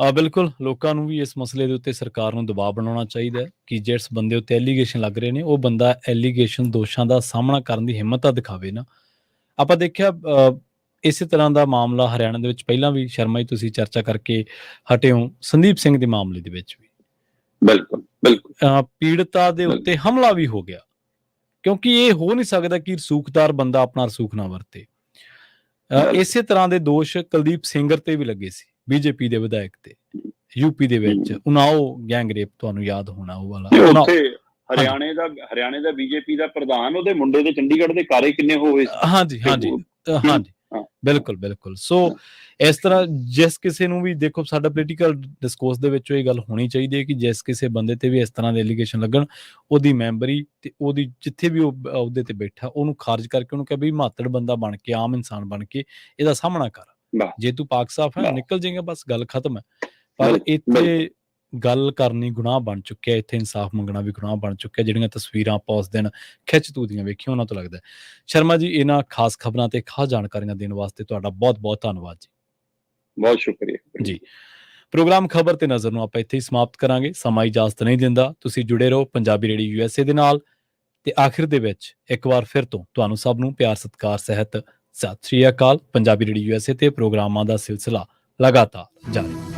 Speaker 1: ਬਿਲਕੁਲ, ਲੋਕਾਂ ਨੂੰ ਵੀ ਇਸ ਮਸਲੇ ਦੇ ਉੱਤੇ ਸਰਕਾਰ ਨੂੰ ਦਬਾਅ ਬਣਾਉਣਾ ਚਾਹੀਦਾ ਹੈ ਕਿ ਜਿਸ ਬੰਦੇ ਉੱਤੇ ਐਲੀਗੇਸ਼ਨ ਲੱਗ ਰਹੇ ਨੇ ਉਹ ਬੰਦਾ ਐਲੀਗੇਸ਼ਨ ਦੋਸ਼ਾਂ ਦਾ ਸਾਹਮਣਾ ਕਰਨ ਦੀ ਹਿੰਮਤ ਤਾਂ ਦਿਖਾਵੇ ਨਾ। ਆਪਾਂ ਦੇਖਿਆ ਇਸੇ ਤਰ੍ਹਾਂ ਦਾ ਮਾਮਲਾ ਹਰਿਆਣਾ ਦੇ ਵਿੱਚ ਪਹਿਲਾਂ ਵੀ ਸ਼ਰਮਾ ਜੀ ਤੁਸੀਂ ਚਰਚਾ ਕਰਕੇ ਹਟੇ ਹੋ, ਸੰਦੀਪ ਸਿੰਘ ਦੇ ਮਾਮਲੇ ਦੇ ਵਿੱਚ ਵੀ
Speaker 2: ਬਿਲਕੁਲ
Speaker 1: ਪੀੜਤਾ ਦੇ ਉੱਤੇ ਹਮਲਾ ਵੀ ਹੋ ਗਿਆ, ਕਿਉਂਕਿ ਇਹ ਹੋ ਨਹੀਂ ਸਕਦਾ ਕਿ ਰਸੂਖਦਾਰ ਬੰਦਾ ਆਪਣਾ ਰਸੂਖ ਨਾ ਵਰਤੇ। ਇਸੇ ਤਰ੍ਹਾਂ ਦੇ ਦੋਸ਼ ਕੁਲਦੀਪ ਸਿੰਘਰ ਤੇ ਵੀ ਲੱਗੇ ਸੀ, ਬੀਜੇਪੀ ਦੇ ਵਿਧਾਇਕ ਤੇ, ਯੂਪੀ ਦੇ ਵਿੱਚ ਉਨਾਓ ਗੈਂਗ ਰੇਪ, ਤੁਹਾਨੂੰ ਯਾਦ ਹੋਣਾ ਉਹ ਵਾਲਾ।
Speaker 2: ਹਰਿਆਣੇ ਦਾ ਬੀਜੇਪੀ ਦਾ ਪ੍ਰਧਾਨ, ਉਹਦੇ ਮੁੰਡੇ ਦੇ ਚੰਡੀਗੜ੍ਹ ਦੇ ਕਾਰੇ ਕਿੰਨੇ ਹੋਏ? ਹਾਂਜੀ ਬਿਲਕੁਲ। ਸੋ ਇਸ ਤਰ੍ਹਾਂ ਜਿਸ ਕਿਸੇ ਨੂੰ ਵੀ ਦੇਖੋ, ਸਾਡਾ ਪੋਲੀਟੀਕਲ ਡਿਸਕੋਰਸ ਦੇ ਵਿੱਚ ਇਹ ਗੱਲ ਹੋਣੀ ਚਾਹੀਦੀ ਹੈ ਕਿ ਜਿਸ ਕਿਸੇ ਬੰਦੇ ਤੇ ਵੀ ਇਸ ਤਰ੍ਹਾਂ ਦੇ ਐਲੀਗੇਸ਼ਨ ਲੱਗਣ, ਉਹਦੀ ਮੈਂਬਰੀ ਤੇ ਉਹਦੀ ਜਿੱਥੇ ਵੀ ਉਹ ਅਹੁਦੇ ਤੇ ਬੈਠਾ ਉਹਨੂੰ ਖਾਰਜ ਕਰਕੇ ਉਹਨੂੰ ਕਹੇ ਵੀ ਮਾਤੜ ਬੰਦਾ ਬਣ ਕੇ, ਆਮ ਇਨਸਾਨ ਬਣ ਕੇ ਇਹਦਾ ਸਾਹਮਣਾ ਕਰ, ਜੇ ਤੂੰ ਪਾਕ ਸਾਫ ਹੈ ਨਿਕਲ ਜਾਏਗਾ, ਬਸ ਗੱਲ ਖਤਮ ਹੈ। ਪਰ ਇੱਥੇ ਗੱਲ ਕਰਨੀ ਗੁਨਾਹ ਬਣ ਚੁੱਕਿਆ, ਇੱਥੇ ਇਨਸਾਫ ਮੰਗਣਾ ਵੀ ਗੁਨਾਹ ਬਣ ਚੁੱਕਿਆ। ਜਿਹੜੀਆਂ ਤਸਵੀਰਾਂ ਆਪਾਂ ਉਸ ਦਿਨ ਖਿੱਚ ਤੂ ਦੀਆਂ ਵੇਖੀਆਂ, ਉਹਨਾਂ ਤੋਂ ਲੱਗਦਾ। ਸ਼ਰਮਾ ਜੀ, ਇਹਨਾਂ ਖਾਸ ਖਬਰਾਂ ਤੇ ਖਾਸ ਜਾਣਕਾਰੀਆਂ ਦੇਣ ਵਾਸਤੇ ਤੁਹਾਡਾ ਬਹੁਤ ਬਹੁਤ ਧੰਨਵਾਦ ਜੀ। ਬਹੁਤ ਸ਼ੁਕਰੀਆ
Speaker 1: ਜੀ। ਪ੍ਰੋਗਰਾਮ ਖਬਰ ਤੇ ਨਜ਼ਰ ਨੂੰ ਆਪਾਂ ਇੱਥੇ ਹੀ ਸਮਾਪਤ ਕਰਾਂਗੇ, ਸਮਾਂ ਇਜਾਜ਼ਤ ਨਹੀਂ ਦਿੰਦਾ। ਤੁਸੀਂ ਜੁੜੇ ਰਹੋ ਪੰਜਾਬੀ ਰੇਡੀਓ USA ਦੇ ਨਾਲ। ਤੇ ਆਖਿਰ ਦੇ ਵਿੱਚ ਇੱਕ ਵਾਰ ਫਿਰ ਤੋਂ ਤੁਹਾਨੂੰ ਸਭ ਨੂੰ ਪਿਆਰ ਸਤਿਕਾਰ ਸਹਿਤ ਸਤਿ ਸ਼੍ਰੀ ਅਕਾਲ। ਪੰਜਾਬੀ ਰੇਡੀਓ USA ਤੇ ਪ੍ਰੋਗਰਾਮਾਂ ਦਾ ਸਿਲਸਿਲਾ ਲਗਾਤਾਰ ਜਾਰੀ।